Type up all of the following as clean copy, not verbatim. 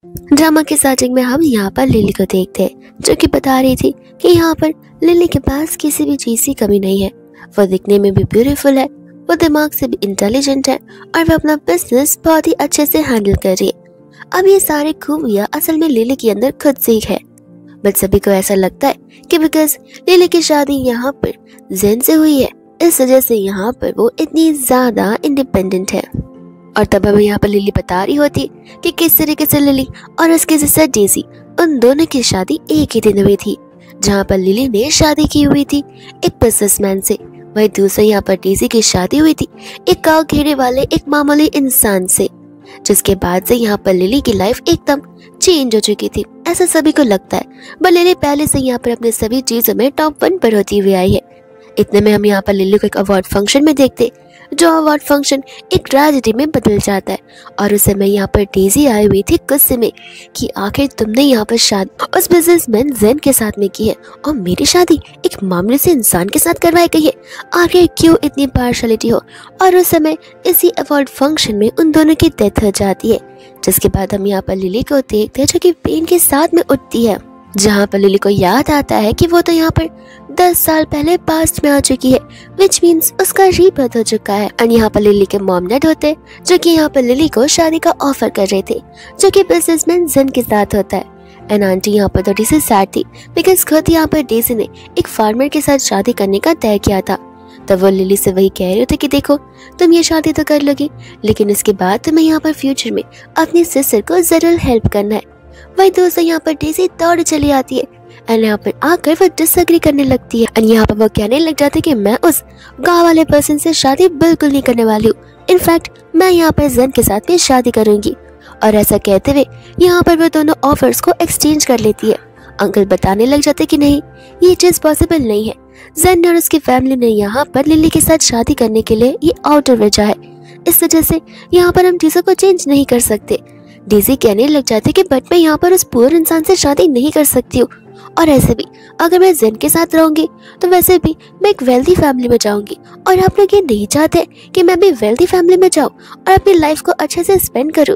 Drama के starting में हम यहाँ पर लिली को देखते हैं जो कि बता रही थी कि यहाँ पर लिली के पास किसी भी चीज की कमी नहीं है। वो दिखने में भी ब्यूटीफुल है, वो दिमाग से भी इंटेलिजेंट है और वो अपना बिजनेस बहुत ही अच्छे से हैंडल कर रही है। अब ये सारी खूबियाँ असल में लिली के अंदर खुद से ही है, बट सभी को ऐसा लगता है कि बिकॉज लिली की शादी यहाँ पर जेन से हुई है, इस वजह से यहाँ पर वो इतनी ज्यादा इंडिपेंडेंट है। और तब हमें यहाँ पर लिली बता रही होती कि किस तरीके से लिली और उसकी सिस्टर डेजी उन दोनों की शादी एक ही दिन हुई थी, जहाँ पर लिली ने शादी की हुई थी एक बिजनेसमैन से, वही दूसरे यहाँ पर डेजी की शादी हुई थी एक गाँव घेरे वाले एक मामूली इंसान से, जिसके बाद से यहाँ पर लिली की लाइफ एकदम चेंज हो चुकी थी, ऐसा सभी को लगता है। पर लिली पहले से यहाँ पर अपने सभी चीजों में टॉप 1 पर होती हुई आई है। इतने में हम यहाँ पर लिली को एक अवार्ड फंक्शन में देखते, जो अवार्ड फंक्शन एक ट्रेजेडी में बदल जाता है। और उस समय यहाँ पर डेजी आई हुई थी गुस्से में कि आखिर तुमने यहाँ पर शादी उस बिजनेसमैन जेन के साथ में की है और मेरी शादी एक मामूली से इंसान के साथ करवाई गई है, आखिर क्यों इतनी पार्शलिटी हो। और उस समय इसी अवार्ड फंक्शन में उन दोनों की डेथ हो जाती है, जिसके बाद हम यहाँ पर लिली को देखते हैं जो कि पेन के साथ में उठती है, जहाँ पर लिली को याद आता है कि वो तो यहाँ पर 10 साल पहले पास्ट में आ चुकी है, विच मीन्स उसका रीबर्थ हो चुका है। और यहाँ पर लिली के मॉम डैड होते हैं जो कि यहाँ पर लिली को शादी का ऑफर कर रहे थे, जो कि बिजनेसमैन जेन के साथ होता है। एंड आंटी यहाँ पर थोड़ी सी सैड थी बिकॉज खुद यहाँ पर डेजी ने एक फार्मर के साथ शादी करने का तय किया था। तब वो लिली से वही कह रहे थे कि देखो तुम ये शादी तो कर लोगी, लेकिन इसके बाद तुम्हें यहाँ पर फ्यूचर में अपनी सिस्टर को जरूर हेल्प करना है। वही दोस्तों यहाँ पर डेजी दौड़ चली आती है एंड यहाँ पर आकर वो डिसएग्री करने लगती है। एंड यहाँ पर वो कहने लग जाती है कि मैं उस गांव वाले पर्सन से शादी बिल्कुल नहीं करने वाली हूँ, इनफैक्ट मैं यहाँ पर जेन के साथ भी शादी करूंगी। और ऐसा कहते हुए यहाँ पर वो दोनों ऑफर्स को एक्सचेंज कर लेती है। अंकल बताने लग जाते कि नहीं, ये चीज पॉसिबल नहीं है। जेन और उसकी फैमिली ने यहाँ पर लिली के साथ शादी करने के लिए ये आउटर वजह है, इस वजह से यहाँ पर हम चीजों को चेंज नहीं कर सकते। डेजी कहने लग जाते कि बट मैं यहाँ पर उस पुअर इंसान से शादी नहीं कर सकती हूँ, और ऐसे भी अगर मैं जेन के साथ रहूंगी तो वैसे भी मैं एक वेल्दी फैमिली में जाऊंगी, और आप लोग ये नहीं चाहते कि मैं भी वेल्दी फैमिली में जाऊं और अपनी लाइफ को अच्छे से स्पेंड करूं।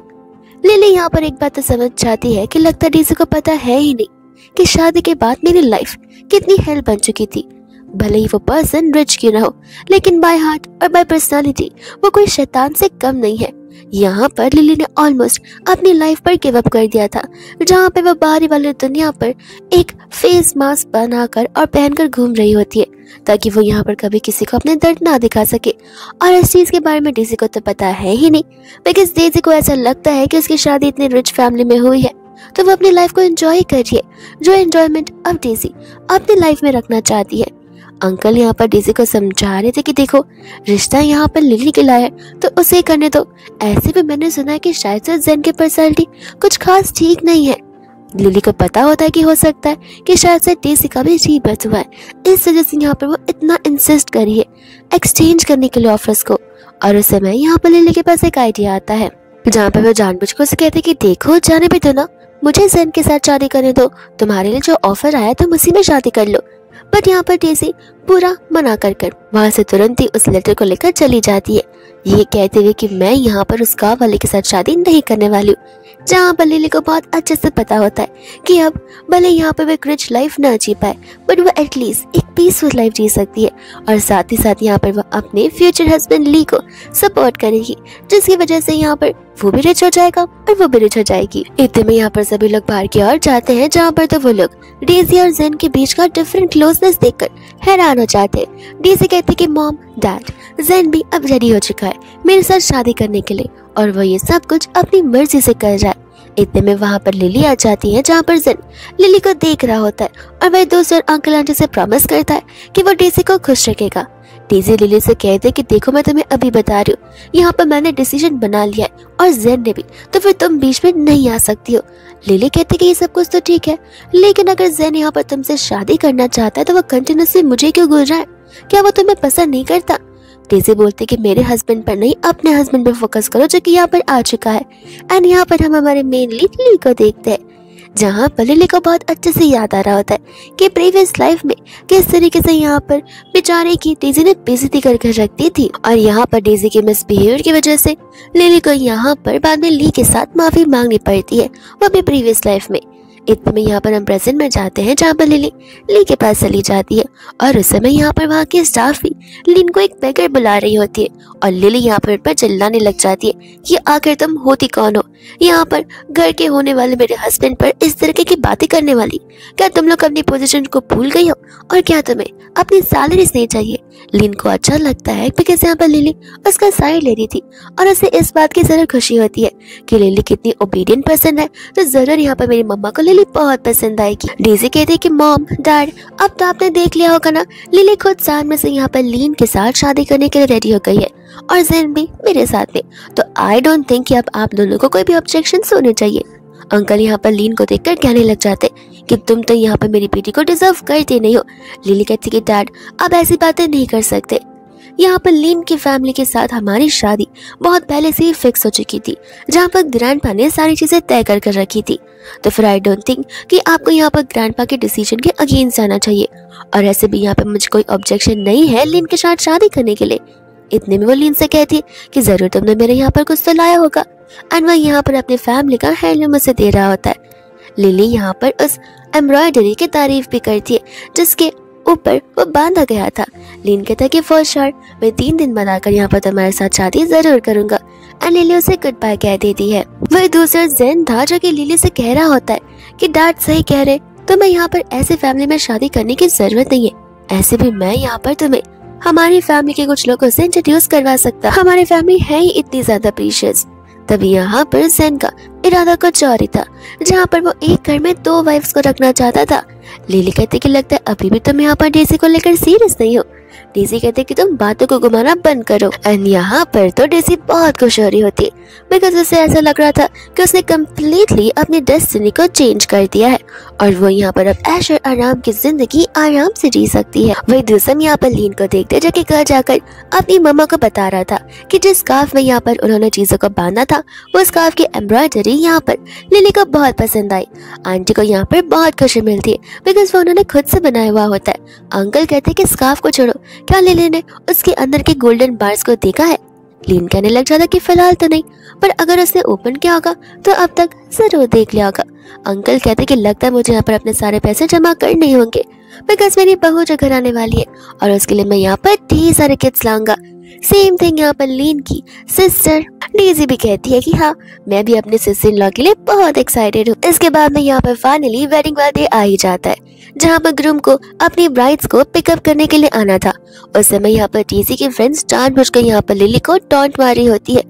लिली यहाँ पर एक बात तो समझ जाती है कि लगता डेजी को पता है ही नहीं कि शादी के बाद मेरी लाइफ कितनी हेल्प बन चुकी थी। भले ही वो पर्सन रिच क्यों ना हो, लेकिन बाय हार्ट और बाय पर्सनालिटी वो कोई शैतान से कम नहीं है। यहाँ पर लिली ने ऑलमोस्ट अपनी लाइफ पर गिव अप कर दिया था, जहाँ पे वो बाहरी वाली दुनिया पर एक फेस मास्क बनाकर और पहनकर घूम रही होती है, ताकि वो यहाँ पर कभी किसी को अपने दर्द ना दिखा सके। और इस चीज के बारे में डेजी को तो पता है ही नहीं, बिकॉज डेजी को ऐसा लगता है कि उसकी शादी इतनी रिच फैमिली में हुई है तो वो अपनी लाइफ को एंजॉय कर रही है, जो एंजॉयमेंट अब डेजी अपनी लाइफ में रखना चाहती है। अंकल यहाँ पर डेजी को समझा रहे थे कि देखो रिश्ता यहाँ पर लिली के लाया है तो उसे करने दो। ऐसे भी मैंने सुना है कि शायद से जेन की पर्सनालिटी कुछ खास ठीक नहीं है। लिली को पता होता है कि हो सकता है कि शायद से डेजी का भी रीबर्थ हुआ है, इस वजह से यहाँ पर वो इतना इंसिस्ट कर रही है एक्सचेंज करने के लिए ऑफर्स को। और उस समय यहाँ पर लिली के पास एक आइडिया आता है, जहाँ पर वो जानबूझकर उसे कहते कि देखो जाने भी दो ना, मुझे जेन के साथ शादी करने दो, तुम्हारे लिए जो ऑफर आया तुम उसी में शादी कर लो। बट यहाँ पर डेजी पूरा मना कर वहां से तुरंत ही उस लेटर को लेकर चली जाती है, ये कहते हुए कि मैं यहाँ पर उस गाँव वाले के साथ शादी नहीं करने वाली हूँ। जहाँ पर लिली को बहुत अच्छे से पता होता है कि अब भले यहाँ पर वो एक रिच लाइफ ना जी पाए, बट वो एटलीस्ट एक पीसफुल लाइफ जी सकती है, और साथ ही साथ यहाँ पर वो अपने फ्यूचर हस्बैंड ली को सपोर्ट करेगी, जिसकी वजह से यहाँ पर वो भी रिच हो जाएगा और वो भी रिच हो जाएगी। इतने में यहाँ पर सभी लोग बाहर की ओर जाते हैं, जहाँ पर तो वो लोग डेजी और जेन के बीच का डिफरेंट क्लोजनेस देखकर हैरान हो जाते हैं। डेजी कहती कि मॉम डैड, जेन भी अब रेडी हो चुका है मेरे साथ शादी करने के लिए, और वो ये सब कुछ अपनी मर्जी से कर रहा है। इतने में वहाँ पर लिली आ जाती है, जहाँ पर जेन लिली को देख रहा होता है और वह दोस्त और अंकल आंटी से प्रॉमिस करता है कि वो डेजी को खुश रखेगा। डेजी लिली से कहते कि देखो मैं तुम्हें अभी बता रही हूँ, यहाँ पर मैंने डिसीजन बना लिया है और जेन ने भी, तो फिर तुम बीच में नहीं आ सकती हो। लिली कहती कि ये सब कुछ तो ठीक है, लेकिन अगर जेन यहाँ पर तुमसे शादी करना चाहता है तो वो कंटिन्यूसली मुझे क्यों घूर रहा है, क्या वो तुम्हें पसंद नहीं करता। डेजी बोलती कि मेरे हस्बैंड पर नहीं, अपने हस्बैंड पर फोकस करो जो कि यहाँ पर आ चुका है। एंड यहाँ पर हम हमारे मेन लीड लिली को देखते हैं, जहाँ पर लिली को बहुत अच्छे से याद आ रहा होता है कि प्रीवियस लाइफ में किस तरीके से यहाँ पर बेचारे की डेजी ने बेइज्जती करके रख दी थी, और यहाँ पर डेजी के मिसबिहेवियर की वजह से लिली को यहाँ पर बाद में ली के साथ माफी मांगनी पड़ती है, वो भी प्रीवियस लाइफ में। इतने में यहाँ पर हम प्रेजेंट में जाते हैं जहाँ पर लिली ली के पास चली जाती है, और उस समय यहाँ पर वहाँ की स्टाफ भी लिन को एक बेगर बुला रही होती है, और लिली यहाँ पर चिल्लाने लग जाती है कि आखिर तुम होती कौन हो, यहाँ पर घर के होने वाले मेरे हस्बैंड पर इस तरीके की बातें करने वाली। क्या तुम लोग अपनी पोजीशन को भूल गई हो, और क्या तुम्हें अपनी सैलरीज नहीं चाहिए? लिन को अच्छा लगता है बिकॉज यहाँ पर लिली उसका साइड ले रही थी, और उसे इस बात की जरूर खुशी होती है कि लिली कितनी ओबीडियंट पर्सन है, तो जरूर यहाँ पर मेरी मम्मा को लिली बहुत पसंद आएगी। डेजी कहती है कि मॉम डैड अब तो आपने देख लिया होगा ना, लिली खुद सामने से यहाँ पर लिन के साथ शादी करने के लिए रेडी हो गई है, और ज़ेन भी मेरे साथ में, तो आई डोंट थिंक कि अब आप दोनों को कोई भी ऑब्जेक्शन होने चाहिए। अंकल यहाँ पर लीन को देखकर कहने लग जाते कि तुम तो यहाँ पर मेरी बेटी को डिजर्व करते नहीं हो। लिली कहती कि डैड आप ऐसी बातें नहीं कर सकते, यहाँ पर लीन की फैमिली के साथ हमारी शादी बहुत पहले से ही फिक्स हो चुकी थी, जहाँ पर ग्रैंडपा ने सारी चीजें तय कर रखी थी, तो फिर आई डोंट थिंक कि आपको यहाँ पर ग्रैंडपा के डिसीजन के अगेंस्ट जाना चाहिए, और ऐसे भी यहाँ पर मुझे कोई ऑब्जेक्शन नहीं है लीन के साथ शादी करने के लिए। इतने में वो लीन से कहती है कि जरूर तुमने मेरे यहाँ पर कुछ तो लाया होगा, एंड वह यहाँ पर अपनी फैमिली का हैंडलूम उसे दे रहा होता है। लिली यहाँ पर उस एम्ब्रॉयडरी की तारीफ भी करती है जिसके ऊपर वो बांधा गया था। लीन कहता है कि फॉर श्योर मैं 3 दिन बनाकर यहाँ पर तुम्हारे साथ शादी जरूर करूंगा, एंड लिली उसे गुड बाय कह देती है। वह दूसरा ज़ेन था जो कि लिली से कह रहा होता है कि डैड सही कह रहे, तुम्हें यहाँ पर ऐसी फैमिली में शादी करने की जरूरत नहीं है, ऐसे भी मैं यहाँ पर तुम्हें हमारी फैमिली के कुछ लोगों से इंट्रोड्यूस करवा सकता, हमारी फैमिली है ही इतनी ज्यादा प्रीशियस। तभी यहाँ पर ज़ेन का इरादा कुछ और ही था, जहाँ पर वो एक घर में 2 वाइफ्स को रखना चाहता था। लिली कहती कि लगता है अभी भी तुम यहाँ पर डेजी को लेकर सीरियस नहीं हो। डेजी कहते कि तुम बातों को घुमाना बंद करो, एंड यहाँ पर तो डेजी बहुत खुश हो रही होती है बिकॉज उसे ऐसा लग रहा था कि उसने कम्प्लीटली अपनी डेस्टिनी को चेंज कर दिया है, और वो यहाँ पर अब ऐश और आराम की जिंदगी आराम से जी सकती है। वही दूसरा यहाँ पर लीन को देखते जो कि घर जाकर अपनी मम्मा को बता रहा था कि जिस स्कार्फ में यहाँ पर उन्होंने चीजों को बांधा था, वो स्कार्फ की एम्ब्रॉयडरी यहाँ पर लिली को बहुत पसंद आई। आंटी को यहाँ पर बहुत खुशी मिलती है बिकॉज वो उन्होंने खुद से बनाया हुआ होता है। अंकल कहते कि स्कार्फ को छोड़ो, क्या लिली ने उसके अंदर के गोल्डन बार्स को देखा है? लीन कहने लग जाता कि फिलहाल तो नहीं, पर अगर उसने ओपन किया होगा तो अब तक जरूर देख लिया होगा। अंकल कहते कि लगता है मुझे यहाँ पर अपने सारे पैसे जमा करने होंगे बिकॉज मेरी बहू जो घर आने वाली है, और उसके लिए मैं यहाँ पर ढेर सारे किड्स लाऊंगा। सेम थिंग यहाँ पर लीन की सिस्टर डेजी भी कहती है कि हाँ मैं भी अपने सिस्टर इन लॉ के लिए बहुत एक्साइटेड हूँ। इसके बाद में यहाँ पर फाइनली वेडिंग वाला डे आ ही जाता है, जहाँ पर ग्रूम को अपनी ब्राइड्स को पिकअप करने के लिए आना था। उस समय यहाँ पर डेजी की फ्रेंड्स जानबूझकर यहाँ पर लिली को टॉन्ट मार रही होती है,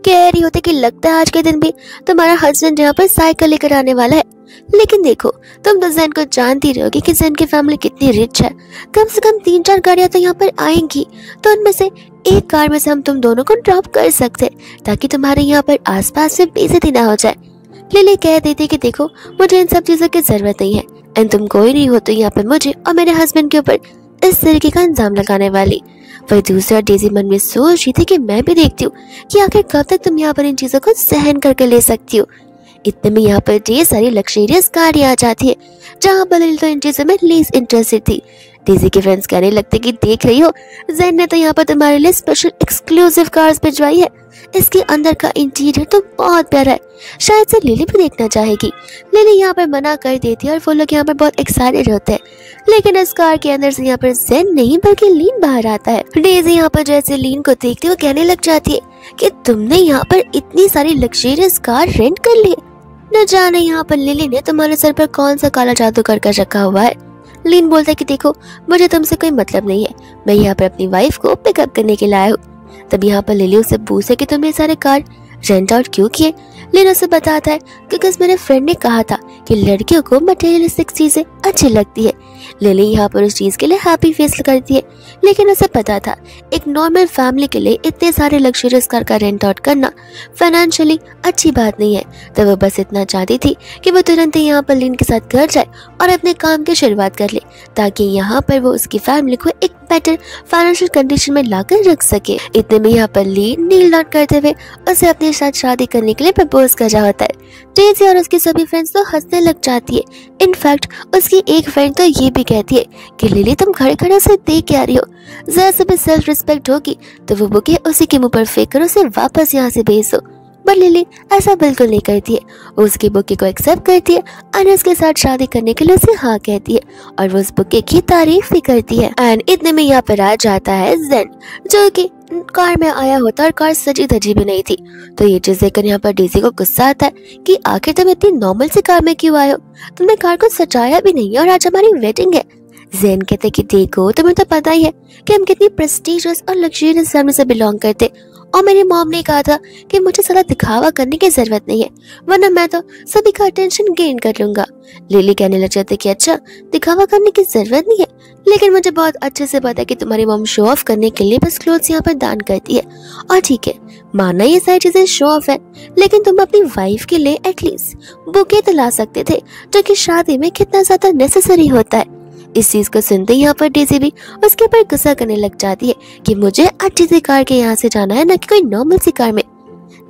कह रही होती कि लगता है आज के दिन भी तुम्हारा हस्बैंड यहाँ पर साइकिल लेकर आने वाला है। लेकिन देखो तुम तो ज़ेन को जानती रहोगी कि ज़ेन की फैमिली कितनी रिच है, कम से कम 3-4 गाड़ियां तो यहाँ पर आएंगी, तो उनमें से एक कार में से हम तुम दोनों को ड्रॉप कर सकते ताकि तुम्हारे यहाँ पर आसपास में बेइज्जती ना हो जाए। लिली कह देती कि देखो मुझे इन सब चीजों की जरूरत नहीं है, एंड तुम कोई नहीं हो तो यहाँ पर मुझे और मेरे हस्बैंड के ऊपर इस तरीके का इल्जाम लगाने वाली। वही दूसरा डेजी मन में सोच रही थी कि मैं भी देखती हूँ कि आखिर कब तक तुम यहाँ पर इन चीजों को सहन करके ले सकती हो। इतने में यहाँ पर ढेर सारी लग्जरियस गाड़ियां आ जाती है, जहाँ पर लिली तो इन चीजों में लीस्ट इंटरेस्टेड थी। डेजी के फ्रेंड्स कहने लगते कि देख रही हो ज़ेन ने तो यहाँ पर तुम्हारे लिए स्पेशल एक्सक्लूसिव कार्स भिजवाई है, इसके अंदर का इंटीरियर तो बहुत प्यारा है, शायद से लिली भी देखना चाहेगी। लिली यहाँ पर मना कर देती है और वो लोग यहाँ पर बहुत एक्साइटेड होते हैं, लेकिन इस कार के अंदर से यहाँ पर ज़ेन नहीं बल्कि लीन बाहर आता है। डेजी यहाँ पर जैसे लीन को देखती हुए कहने लग जाती है कि तुमने यहाँ पर इतनी सारी लग्जरियस कार रेंट कर ली, न जाने यहाँ पर लिली ने तुम्हारे सर पर कौन सा काला जादू कर रखा हुआ है। लीन बोलता है कि देखो मुझे तुमसे कोई मतलब नहीं है, मैं यहाँ पर अपनी वाइफ को पिकअप करने के लिए आया हूँ। तब यहाँ पर लिली उसे पूछे कि तुमने सारे कार रेंट आउट क्यों किए। लीन उसे बताता है क्योंकि मेरे फ्रेंड ने कहा था कि लड़कियों को मटेरियलिस्टिक चीजें अच्छी लगती है। लिली यहाँ पर उस चीज के लिए हैप्पी फेस करती है, लेकिन उसे पता था एक नॉर्मल फैमिली के लिए इतने सारे लग्जरियस कार का रेंट आउट करना फाइनेंशियली अच्छी बात नहीं है। तो वो बस इतना चाहती थी कि वो तुरंत ही यहाँ पर लीन के साथ घर जाए और अपने काम की शुरुआत कर ले, ताकि यहाँ पर वो उसकी फैमिली को एक बेटर फाइनेंशियल कंडीशन में लाकर रख सके। इतने में यहाँ पर ली नील डाउन करते हुए उसे अपने साथ शादी करने के लिए प्रपोज कर रहा होता है। डेजी और उसकी सभी फ्रेंड्स तो हंसने लग जाती है। इनफैक्ट उसकी एक फ्रेंड तो ये भी कहती है कि लिली तुम खड़े खड़े उसे देख के आ रही हो, जरा से भी सेल्फ रिस्पेक्ट होगी तो वो बुके उसी के मुंह पर फेंक कर उसे वापस यहाँ से भेज दो। पर लिली ऐसा बिल्कुल नहीं करती है। वो उसके बुके को एक्सेप्ट करती है और उसके साथ शादी करने के लिए उसे हाँ कहती है और वो उस बुके की तारीफ भी करती है। एंड इतने में यहाँ पर आ जाता है जेन, जो कि कार में आया होता है और कार सजी धजी भी नहीं थी। तो ये चीज देखकर यहाँ पर डेजी को गुस्सा आता है कि आखिर तुम इतनी नॉर्मल सी कार में क्यों आए हो, तुमने कार को सजाया भी नहीं है और आज हमारी वेडिंग है। जेन कहते कि देखो तुम्हें तो पता ही है कि हम कितनी प्रेस्टीजियस और लग्जरियस फैमिली से बिलोंग करते, और मेरी मॉम ने कहा था कि मुझे सारा दिखावा करने की जरूरत नहीं है, वरना मैं तो सभी का अटेंशन गेन कर लूंगा। लिली कहने लग जाती कि अच्छा दिखावा करने की जरूरत नहीं है, लेकिन मुझे बहुत अच्छे से पता है कि तुम्हारी मॉम शो ऑफ करने के लिए बस क्लोथ्स यहाँ पर दान करती है। और ठीक है माना ये सारी चीजें शो ऑफ है, लेकिन तुम अपनी वाइफ के लिए एटलीस्ट बुके तो ला सकते थे, जो कि शादी में कितना ज्यादा नेसेसरी होता है। इस चीज को सुनते ही यहाँ पर डेजी भी उसके ऊपर गुस्सा करने लग जाती है कि मुझे अच्छी सी कार के यहाँ से जाना है, न कि कोई नॉर्मल सी कार में।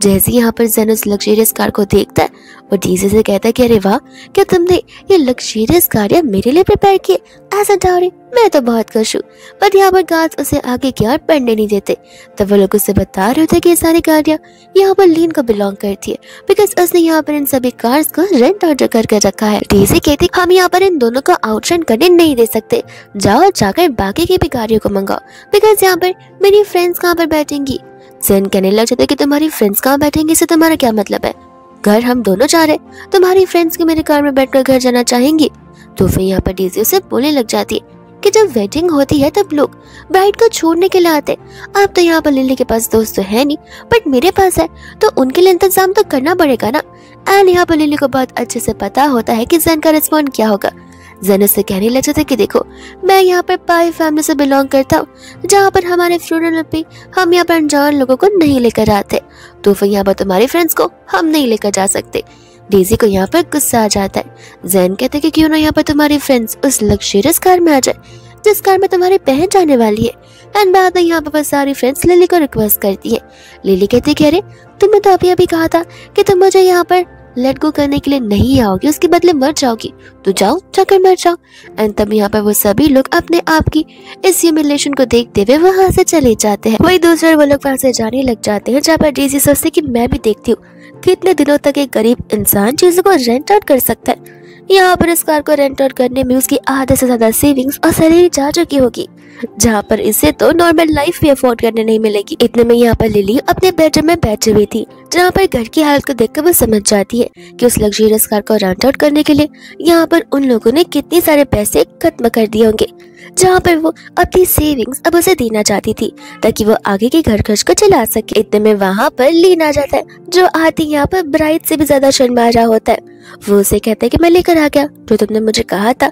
जैसे यहाँ पर जेन उस लग्जरियस कार को देखता है वो डेजी से कहता है कि अरे वाह, क्या तुमने ये लग्जरियस कार मेरे लिए प्रिपेयर की ऐसा डाउरी, मैं तो बहुत खुश हूँ। बट यहाँ पर गार्ड्स उसे आगे की ओर बढ़ने नहीं देते। तब वो लोग उसे बता रहे थे कि ये सारी गाड़ियाँ यहाँ पर लीन को बिलोंग करती है, बिकॉज उसने यहाँ पर इन सभी कार्स को रेंट आउट करके रखा है। डेजी कहती हम यहाँ पर इन दोनों को आउटरेंट करने नहीं दे सकते, जाओ जाकर बाकी की भी गाड़ियों को मंगाओ, बिकॉज यहाँ पर मेरी फ्रेंड्स कहाँ पर बैठेंगी। जेन कहने लग जाते कि तुम्हारी फ्रेंड्स कहाँ बैठेंगी, इससे तुम्हारा क्या मतलब है, घर हम दोनों जा रहे, तुम्हारी फ्रेंड्स की मेरी कार में बैठकर घर जाना चाहेंगी। तो फिर यहाँ पर डेजी उसे बोलने लग जाती है कि जब वेडिंग होती है तब लोग ब्राइड को छोड़ने के लिए आते। अब तो यहाँ पर लिली के पास दोस्त तो है नहीं, बट मेरे पास है, तो उनके लिए इंतजाम तो करना पड़ेगा ना। एंड यहाँ पर लिली को बहुत अच्छे से पता होता है कि जेन का रिस्पॉन्ड क्या होगा। जेन उससे कहने लग जाता है कि देखो मैं यहाँ पर पाई फैमिली से बिलोंग करता हूँ, जहाँ पर हमारे फ्यूनरल पे हम यहाँ पर अनजान लोगों को नहीं लेकर आते, तो फिर यहाँ पर तुम्हारी फ्रेंड्स को हम नहीं लेकर जा सकते। डेजी को यहाँ पर गुस्सा आ जाता है। जेन कहते कि क्यों ना यहाँ पर तुम्हारी फ्रेंड्स उस लग्जरियस कार में आ जाए जिस कार में तुम्हारी बहन जाने वाली है। एंड बाद में यहाँ पर सारी फ्रेंड्स लिली को रिक्वेस्ट करती है। लिली कहती है कि अरे तुमने तो अभी कहा था कि तुम मुझे यहाँ पर लेट गो करने के लिए नहीं आओगी, उसके बदले मर जाओगी, तो जाओ जाकर मर जाओ। एंड तब यहाँ पर वो सभी लोग अपने आप की इस ह्यूमिलेशन को देखते हुए वहां से चले जाते हैं। वही दूसरे वो लोग वहां से जाने लग जाते हैं, जहाँ पर डेजी सोचती कि मैं भी देखती हूँ कितने दिनों तक एक गरीब इंसान चीजों को रेंट आउट कर सकता है। यहाँ पर इस कार को रेंट आउट करने में उसकी आधे से ज्यादा सेविंग्स और सैलरी जा चुकी होगी, जहाँ पर इसे तो नॉर्मल लाइफ भी अफोर्ड करने नहीं मिलेगी। इतने में यहाँ पर लिली अपने बेडरूम में बैठी हुई थी, जहाँ पर घर की हालत को देखकर वो समझ जाती है कि उस लग्जरियस कार को रेंट आउट करने के लिए यहाँ पर उन लोगों ने कितने सारे पैसे खत्म कर दिए होंगे, जहाँ पर वो अपनी सेविंग्स अब उसे देना चाहती थी ताकि वो आगे के घर खर्च को चला सके। इतने में वहाँ पर लीन आ जाता है, जो आती यहाँ पर ब्राइड से भी ज्यादा शर्मा रहा होता है। वो उसे कहता है कि मैं लेकर आ गया जो तुमने मुझे कहा था।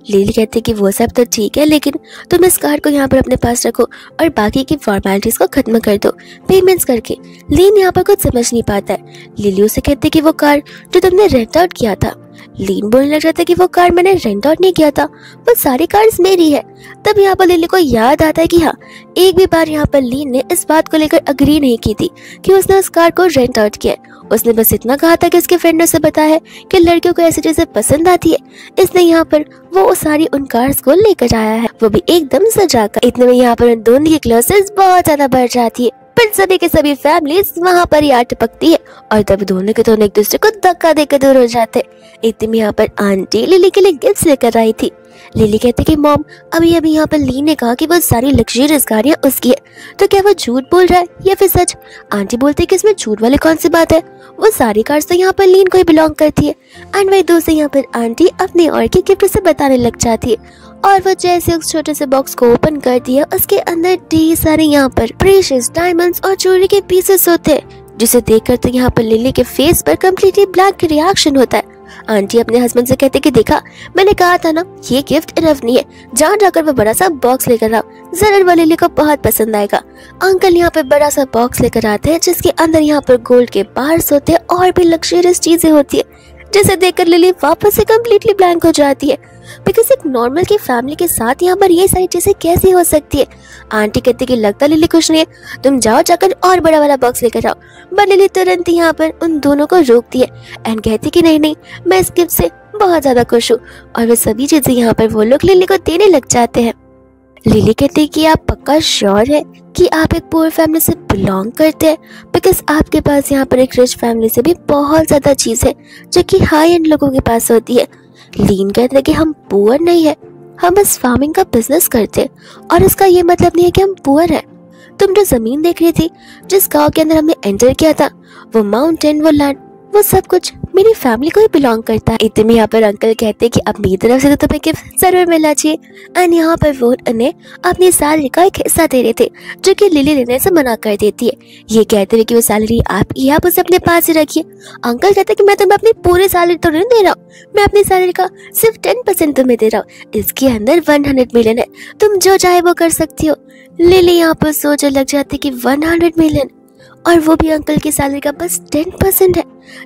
लिली कहती है कि वो सब तो ठीक है, लेकिन तुम इस कार को यहाँ पर अपने पास रखो और बाकी की फॉर्मेलिटीज को खत्म कर दो पेमेंट्स करके। लीन यहाँ पर कुछ समझ नहीं पाता है। लिली उसे कहती है कि वो कार जो तुमने रेंट आउट किया था। लीन बोलने लग जाता है कि वो कार मैंने रेंट आउट नहीं किया था, वो सारी कार्स मेरी है। तब यहाँ पर लिली को याद आता है कि हाँ एक भी बार यहाँ पर लीन ने इस बात को लेकर अग्री नहीं की थी कि उसने उस कार को रेंट आउट किया। उसने बस इतना कहा था कि उसके फ्रेंड ने उसे बताया है कि लड़कियों को ऐसी चीजें पसंद आती है, इसलिए यहाँ पर वो सारी उन कार्स को लेकर आया है, वो भी एकदम सजाकर। इतने में यहाँ पर उन दोनों की क्लोजनेस बहुत ज्यादा बढ़ जाती है, पर सभी के सभी फैमिलीज वहाँ पर ही आ टपकती है और तब दोनों के दोनों एक दूसरे को धक्का देकर दूर हो जाते। इतने में यहाँ पर आंटी लिली के लिए गिफ्ट लेकर आई थी। लिली कहती कि मॉम अभी यहाँ पर ली ने कहा कि वो सारी लग्जरियस गाड़ियाँ उसकी है, तो क्या वो झूठ बोल रहा है या फिर सच? आंटी बोलती है कि इसमें झूठ वाली कौन सी बात है, वो सारी कार्स तो यहाँ पर लीन को ही बिलोंग करती है। एंड वही दूसरे यहाँ पर आंटी अपने और के गिफ्ट से बताने लग जाती है और वो जैसे उस छोटे से बॉक्स को ओपन करती है उसके अंदर ढेर सारे यहाँ पर प्रेशियस डायमंड्स और ज्वेलरी के पीसेस होते हैं, जिसे देखकर तो यहाँ पर लिली के फेस पर कम्प्लीटली ब्लैंक रिएक्शन होता है। आंटी अपने हस्बैंड से कहते कि देखा मैंने कहा था ना ये गिफ्ट इनफ नहीं है, जहाँ जाकर वो बड़ा सा बॉक्स लेकर आओ, जरूर वो लिली को बहुत पसंद आएगा। अंकल यहाँ पे बड़ा सा बॉक्स लेकर आते हैं जिसके अंदर यहाँ पर गोल्ड के बार्स होते हैं और भी लग्जरियस चीजें होती है, जिसे देखकर लिली वापस से कम्प्लीटली ब्लैंक हो जाती है बिकॉज एक नॉर्मल की फैमिली के साथ यहाँ पर ये सारी चीजें कैसी हो सकती है। आंटी कहती कि लगता लिली खुश नहीं है, तुम जाओ जाकर और बड़ा वाला बॉक्स लेकर आओ। बट लिली तुरंत यहाँ पर उन दोनों को रोकती है एंड कहती कि नहीं नहीं, मैं इस गिफ्ट से बहुत ज्यादा खुश हूँ। और वो सभी चीजें यहाँ पर वो लोग लिली को देने लग जाते हैं। लिली कहती है कि आप पक्का श्योर है कि आप एक पुअर फैमिली से बिलोंग करते हैं, बिकॉज आपके पास यहाँ पर एक रिच फैमिली से भी बहुत ज्यादा चीज है जो कि हाई एंड लोगों के पास होती है। लीन कहते हैं कि हम पुअर नहीं है, हम बस फार्मिंग का बिजनेस करते हैं और इसका ये मतलब नहीं है कि हम पुअर हैं। तुम जो जमीन देख रही थी, जिस गांव के अंदर हमने एंटर किया था, वो माउंटेन, वो लैंड, वो सब कुछ मेरी फैमिली को ही बिलोंग करता है। इतने में यहाँ पर अंकल कहते हैं कि अब मेरी तरफ से तो तुम्हें गिफ्ट जरूर मिलना चाहिए। एंड यहाँ पर वो उन्हें अपनी सैलरी का एक हिस्सा दे रहे थे जो कि लिली लेने से मना कर देती है, ये कहते हुए कि वो सैलरी आपकी है, आप उसे अपने पास ही रखिए। अंकल कहते हैं कि मैं तुम्हें अपनी पूरी सैलरी तो नहीं दे रहा हूँ, मैं अपनी सैलरी का सिर्फ 10% तुम्हें दे रहा हूँ। इसके अंदर 100 मिलियन है, तुम जो चाहे वो कर सकती हो। लिली यहाँ पर सोचने लग जाती कि 100 मिलियन, और वो भी अंकल की सैलरी का बस 10% है,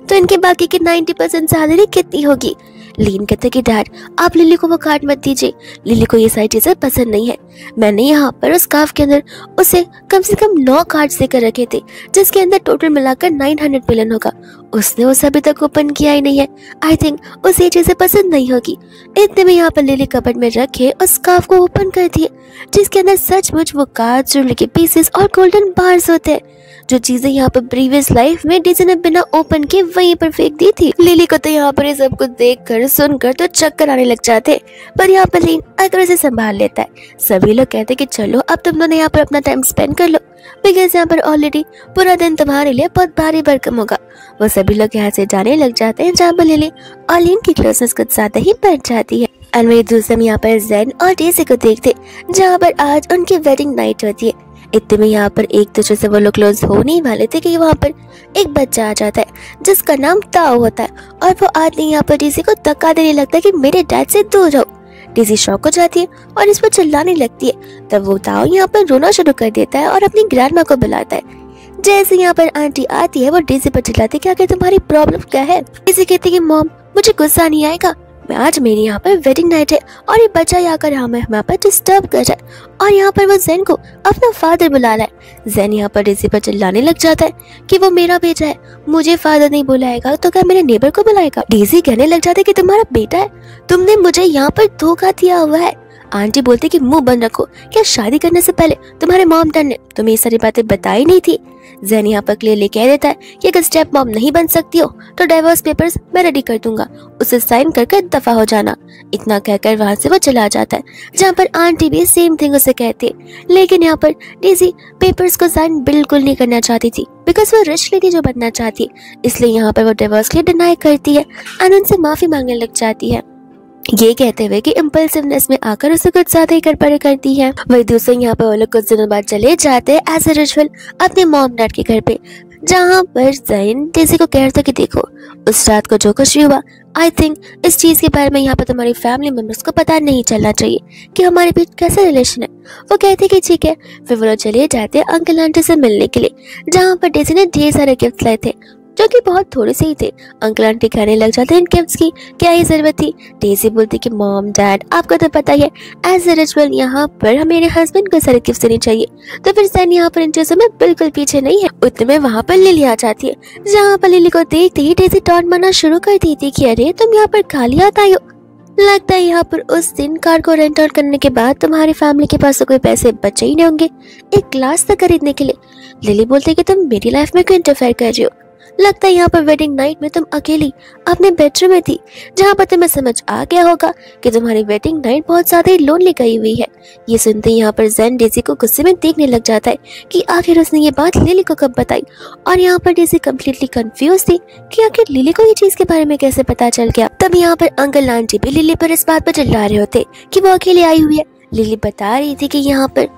तो इनके बाकी की 90% सैलरी कितनी होगी। लीन कहते कि डैड आप लिली को वो कार्ड मत दीजिए, लिली को ये सारी चीजें पसंद नहीं है। मैंने यहाँ पर उस स्कार्फ के अंदर उसे कम से कम 9 कार्ड्स देकर रखे थे जिसके अंदर टोटल मिलाकर 900 मिलियन होगा। उसने उसे अभी तक ओपन किया ही नहीं है, आई थिंक उसे ये चीजें पसंद नहीं होगी। इतने में यहाँ पर लिली कबर्ड में रखे उस स्कार्फ को ओपन कर दिए जिसके अंदर सचमुच वो कार्ड्स, ज्वेलरी के पीसेस और गोल्डन बार्स होते हैं, जो चीजें यहाँ पर प्रीवियस लाइफ में डेज़ी ने बिना ओपन के वहीं पर फेंक दी थी। लिली को तो यहाँ पर ये सब कुछ देखकर सुनकर तो चक्कर आने लग जाते, पर यहाँ पर लीन अगर इसे संभाल लेता है। सभी लोग कहते कि चलो अब तुम दोनों यहाँ पर अपना टाइम स्पेंड कर लो, बिकॉज यहाँ पर ऑलरेडी पूरा दिन तुम्हारे लिए बहुत भारी भरकम होगा। वो सभी लोग यहाँ से जाने लग जाते हैं, जहाँ पर लिली और लीन की क्लोजनेस कुछ ज्यादा ही बढ़ जाती है। और मेरे दूसरे में यहाँ पर ज़ेन और डेज़ी को देखते, जहाँ पर आज उनकी वेडिंग नाइट होती है। इतने में यहाँ पर एक दूसरे से वो लोग क्लोज होने ही वाले थे कि वहाँ पर एक बच्चा आ जाता है जिसका नाम ताओ होता है, और वो आदमी यहाँ पर डेज़ी को धक्का देने लगता है कि मेरे डैड से दूर रहो। डेज़ी शॉक हो जाती है और इस पर चिल्लाने लगती है। तब वो ताओ यहाँ पर रोना शुरू कर देता है और अपनी ग्रैंडमा को बुलाता है। जैसे यहाँ पर आंटी आती है, वो डेज़ी पर चिल्लाती है कि आखिर तुम्हारी प्रॉब्लम क्या है। डेज़ी कहती है कि मॉम मुझे गुस्सा नहीं आएगा, आज मेरी यहाँ पर वेडिंग नाइट है और ये बच्चा आकर हमें यहाँ पर डिस्टर्ब कर रहा है, और यहाँ पर वो ज़ेन को अपना फादर बुला रहा है। ज़ेन यहाँ पर डेज़ी पर चिल्लाने लग जाता है कि वो मेरा बेटा है, मुझे फादर नहीं बुलाएगा तो क्या मेरे नेबर को बुलाएगा। डेज़ी कहने लग जाता है कि तुम्हारा बेटा है, तुमने मुझे यहाँ पर धोखा दिया हुआ है। आंटी बोलती कि मुंह बंद रखो, क्या शादी करने से पहले तुम्हारे मॉम डैड ने तुम्हें ये सारी बातें बताई नहीं थी। ज़ेन यहाँ पर क्लियरली कह देता है कि अगर स्टेप मॉम नहीं बन सकती हो तो डाइवोर्स पेपर्स मैं रेडी कर दूंगा, उसे साइन करके दफा हो जाना। इतना कहकर वहां से वो चला जाता है, जहाँ पर आंटी भी सेम थिंग उसे कहती है। लेकिन यहाँ पर डेज़ी पेपर्स को साइन बिल्कुल नहीं करना चाहती थी, बिकॉज वो रिच लेडी जो बनना चाहती है, इसलिए यहाँ पर वो डिवोर्स के लिए डिनाई करती है और उनसे माफी मांगने लग जाती है, ये कहते हुए कि इम्पल्सिवनेस में आकर उसे कुछ ज्यादा ही गड़बड़ करती है। वही दूसरे यहाँ पर वो लोग कुछ दिनों बाद चले जाते हैं एज ए रिचुअल अपने मॉम डैड के घर पे, जहाँ पर ज़ेन डेज़ी को कह रहा था कि देखो उस रात को जो कुछ भी हुआ, आई थिंक इस चीज के बारे में यहाँ पर तुम्हारी फैमिली मेंबर्स को पता नहीं चलना चाहिए कि हमारे बीच कैसा रिलेशन है। वो कहते कि ठीक है। फिर वो लोग चले जाते हैं अंकल आंटी से मिलने के लिए, जहाँ पर डेज़ी ने ढेर सारे गिफ्ट लाए थे जो कि बहुत थोड़े से ही थे। अंकल आंटी कहने लग जाते हैं इन गिफ्ट्स की क्या ही जरूरत थी। डेज़ी बोलती कि मॉम डैड आपको तो पता ही है एज ए रिचुअल यहाँ पर हमें मेरे हस्बैंड को सारे गिफ्ट देने चाहिए। तो फिर ज़ेन यहाँ पर इन चीजों में बिल्कुल पीछे नहीं है। उतने में वहाँ पर लिली आ जाती है, जहाँ पर लिली को देखते ही डेज़ी टॉन्ट मारना शुरू कर दी थी कि अरे तुम यहाँ पर खाली आता हो, लगता है यहाँ पर उस दिन कार को रेंट आउट करने के बाद तुम्हारी फैमिली के पास तो कोई पैसे बचे ही नहीं होंगे एक ग्लास तक खरीदने के लिए। लिली बोलती है कि तुम मेरी लाइफ में क्यों इंटरफेयर कर रही हो, लगता है यहाँ पर वेडिंग नाइट में तुम अकेली अपने बेडरूम में थी, जहाँ पर तुम्हें समझ आ गया होगा कि तुम्हारी वेडिंग नाइट बहुत ज्यादा ही लोनली गई हुई है। ये सुनते ही यहाँ पर ज़ेन डेज़ी को गुस्से में देखने लग जाता है कि आखिर उसने ये बात लिली को कब बताई, और यहाँ पर डेज़ी कम्प्लीटली कंफ्यूज थी कि आखिर लिली को ये चीज के बारे में कैसे पता चल गया। तब यहाँ पर अंकल आंटी भी लिली पर इस बात पर चिल्ला रहे होते कि वो अकेले आई हुई है। लिली बता रही थी कि यहाँ पर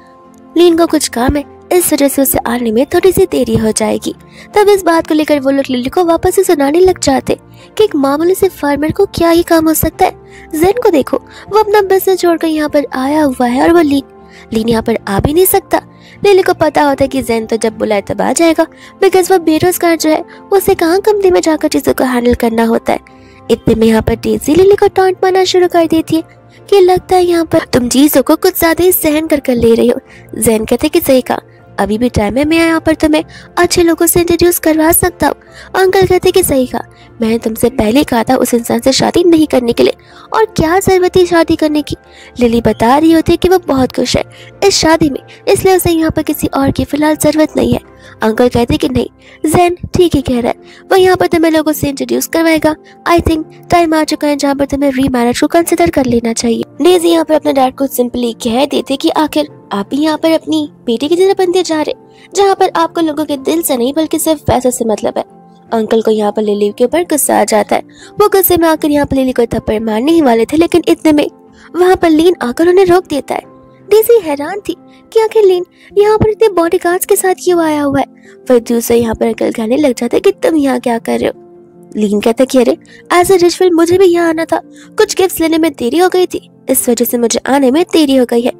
लीन को कुछ काम है, इस वजह से उसे आने में थोड़ी सी देरी हो जाएगी। तब इस बात को लेकर वो लोग लिली को वापस से सुनाने लग जाते कि एक मामूली से फार्मर को क्या ही काम हो सकता है। ज़ेन को देखो, वो अपना बिजनेस छोड़कर यहाँ पर आया हुआ है और वो लीन यहाँ पर आ भी नहीं सकता। लिली को पता होता है कि ज़ेन तो जब बुलाए तब आ जाएगा, बिकॉज वो बेरोजगार जो है उसे कहाँ कंपनी में जाकर चीजों को हैंडल करना होता है। इतने में यहाँ पर डेज़ी लिली को टॉन्ट मारना शुरू कर देती है कि लगता है यहाँ पर तुम चीजों को कुछ ज्यादा ही सहन कर ले रही हो। जैन कहते कि सही कहा, अभी भी टाइम है, मैं यहाँ पर तुम्हें अच्छे लोगों से इंट्रोड्यूस करवा सकता हूँ। अंकल कहते कि सही कहा, मैंने तुमसे पहले कहा था उस इंसान से शादी नहीं करने के लिए, और क्या जरूरत थी शादी करने की। लिली बता रही होती है कि वो बहुत खुश है इस शादी में, इसलिए उसे यहाँ पर किसी और की फिलहाल जरूरत नहीं है। अंकल कहते कि नहीं, जैन ठीक ही कह रहा है, वो यहाँ पर तुम्हें लोगों से इंट्रोड्यूस करवाएगा। आई थिंक टाइम आ चुका है जहाँ पर तुम्हें रीमैरिज को कंसिडर कर लेना चाहिए। डेज़ी यहाँ पर अपने डैड को सिंपली कह देते कि आखिर आप भी यहाँ पर अपनी बेटी की तरह बनते जा रहे, जहाँ पर आपको लोगों के दिल से नहीं बल्कि सिर्फ पैसों से मतलब है। अंकल को यहाँ पर लिली के ऊपर गुस्सा आ जाता है। वो गुस्से में आकर यहाँ पर लिली को थप्पड़ मारने ही वाले थे, लेकिन इतने में वहाँ पर लीन आकर उन्हें रोक देता है। डेज़ी हैरान थी कि आखिर लीन यहाँ पर इतने बॉडीगार्ड्स के साथ क्यों आया हुआ है। फिर दूसरे यहाँ पर अंकल कहने लग जाते कि तुम यहाँ क्या कर रहे हो। लीन कहता कि अरे एज अ रिचुअल मुझे भी यहाँ आना था, कुछ गिफ्ट्स लेने में देरी हो गई थी, इस वजह से मुझे आने में देरी हो गई है।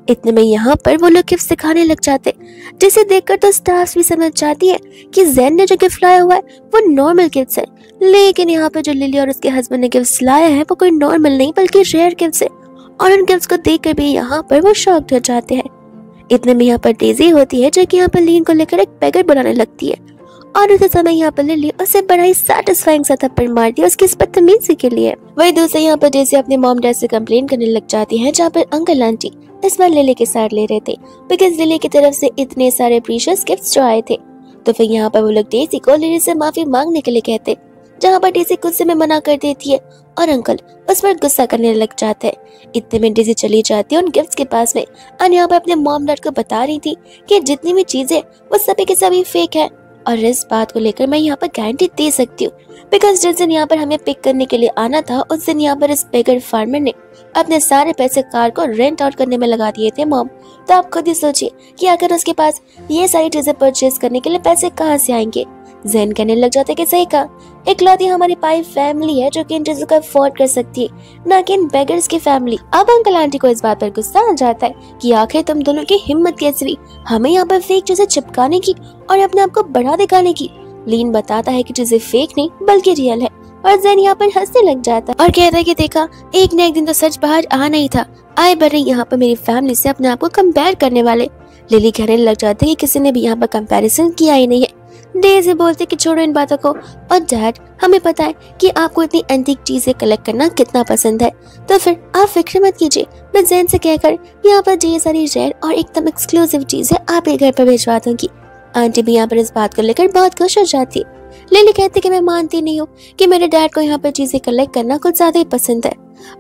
इतने में यहाँ पर वो लोग गिफ्ट दिखाने लग जाते, जिसे देखकर तो स्टाफ भी समझ जाती है कि जैन ने जो गिफ्ट लाया हुआ है वो नॉर्मल गिफ्ट्स है, लेकिन यहाँ पर जो लिली और उसके हस्बैंड ने गिफ्ट्स लाया है वो कोई नॉर्मल नहीं बल्कि रेयर गिफ्ट्स है, और उन गिफ्ट्स को देखकर भी यहाँ पर वो शॉक्ड हो जाते हैं। इतने में यहाँ पर डेज़ी होती है जो कि यहाँ पर लीन को लेकर एक बेगर बनाने लगती है, और उसी समय यहाँ पर लिली उसे बड़ा ही सैटिस्फाइंग सा थप्पड़ मारती है उसकी इस बदतमीजी के लिए। वही दूसरे यहाँ पर डेज़ी अपने मॉम डैड से कंप्लेन करने लग जाती है, जहाँ पर अंकल आंटी इस बार लिली के साथ ले रहे थे बिकॉज लिली की तरफ से इतने सारे प्रीशियस गिफ्ट्स जो आए थे। तो फिर यहाँ पर वो लोग डेज़ी को लिली से माफी मांगने के लिए कहते, जहाँ पर डेज़ी गुस्से में मना कर देती है और अंकल उस पर गुस्सा करने लग जाते हैं। इतने में डेज़ी चली जाती है उन गिफ्ट्स के पास में, और यहाँ पर अपने मॉम डैड को बता रही थी कि जितनी भी चीजें वो सभी के सभी फेक है, और इस बात को लेकर मैं यहाँ पर गारंटी दे सकती हूँ बिकॉज जिस दिन यहाँ पर हमें पिक करने के लिए आना था उस दिन यहाँ पर इस बेगर फार्मर ने अपने सारे पैसे कार को रेंट आउट करने में लगा दिए थे मॉम। तो आप खुद ही सोचिए कि अगर उसके पास ये सारी चीजें परचेज करने के लिए पैसे कहाँ से आएंगे। जैन कहने लग जाते कि सही कहा, इकलौती हमारी पाई फैमिली है जो कि इन चीजों को अफोर्ड कर सकती है, ना कि इन बेगर्स की फैमिली। अब अंकल आंटी को इस बात पर गुस्सा आ जाता है कि आखिर तुम दोनों की हिम्मत कैसी हुई हमें यहाँ पर फेक चीजें चिपकाने की और अपने आप को बढ़ा दिखाने की। लीन बताता है कि चीजें फेक नहीं बल्कि रियल है, और जैन यहाँ पर हंसने लग जाता है और कहता है कि देखा एक न एक दिन तो सच बाहर आना ही था, आए बड़े यहाँ पर मेरी फैमिली से अपने आप को कंपेयर करने वाले। लिली कहने लग जाती है कि किसी ने भी यहाँ पर कंपैरिजन किया ही नहीं है। डेज़ी बोलते कि छोड़ो इन बातों को, और डैड हमें पता है कि आपको इतनी एंटीक चीजें कलेक्ट करना कितना पसंद है, तो फिर आप फिक्र मत कीजिए, मैं जैन से कहकर यहाँ पर ढेर सारी रेयर और एकदम एक्सक्लूसिव चीजें आपके घर पर भिजवा दूंगी। आंटी भी यहाँ पर इस बात को लेकर बहुत खुश हो जाती है। लिली कहती कि मैं मानती नहीं हूँ कि मेरे डैड को यहाँ पर चीजें कलेक्ट करना कुछ ज्यादा ही पसंद है,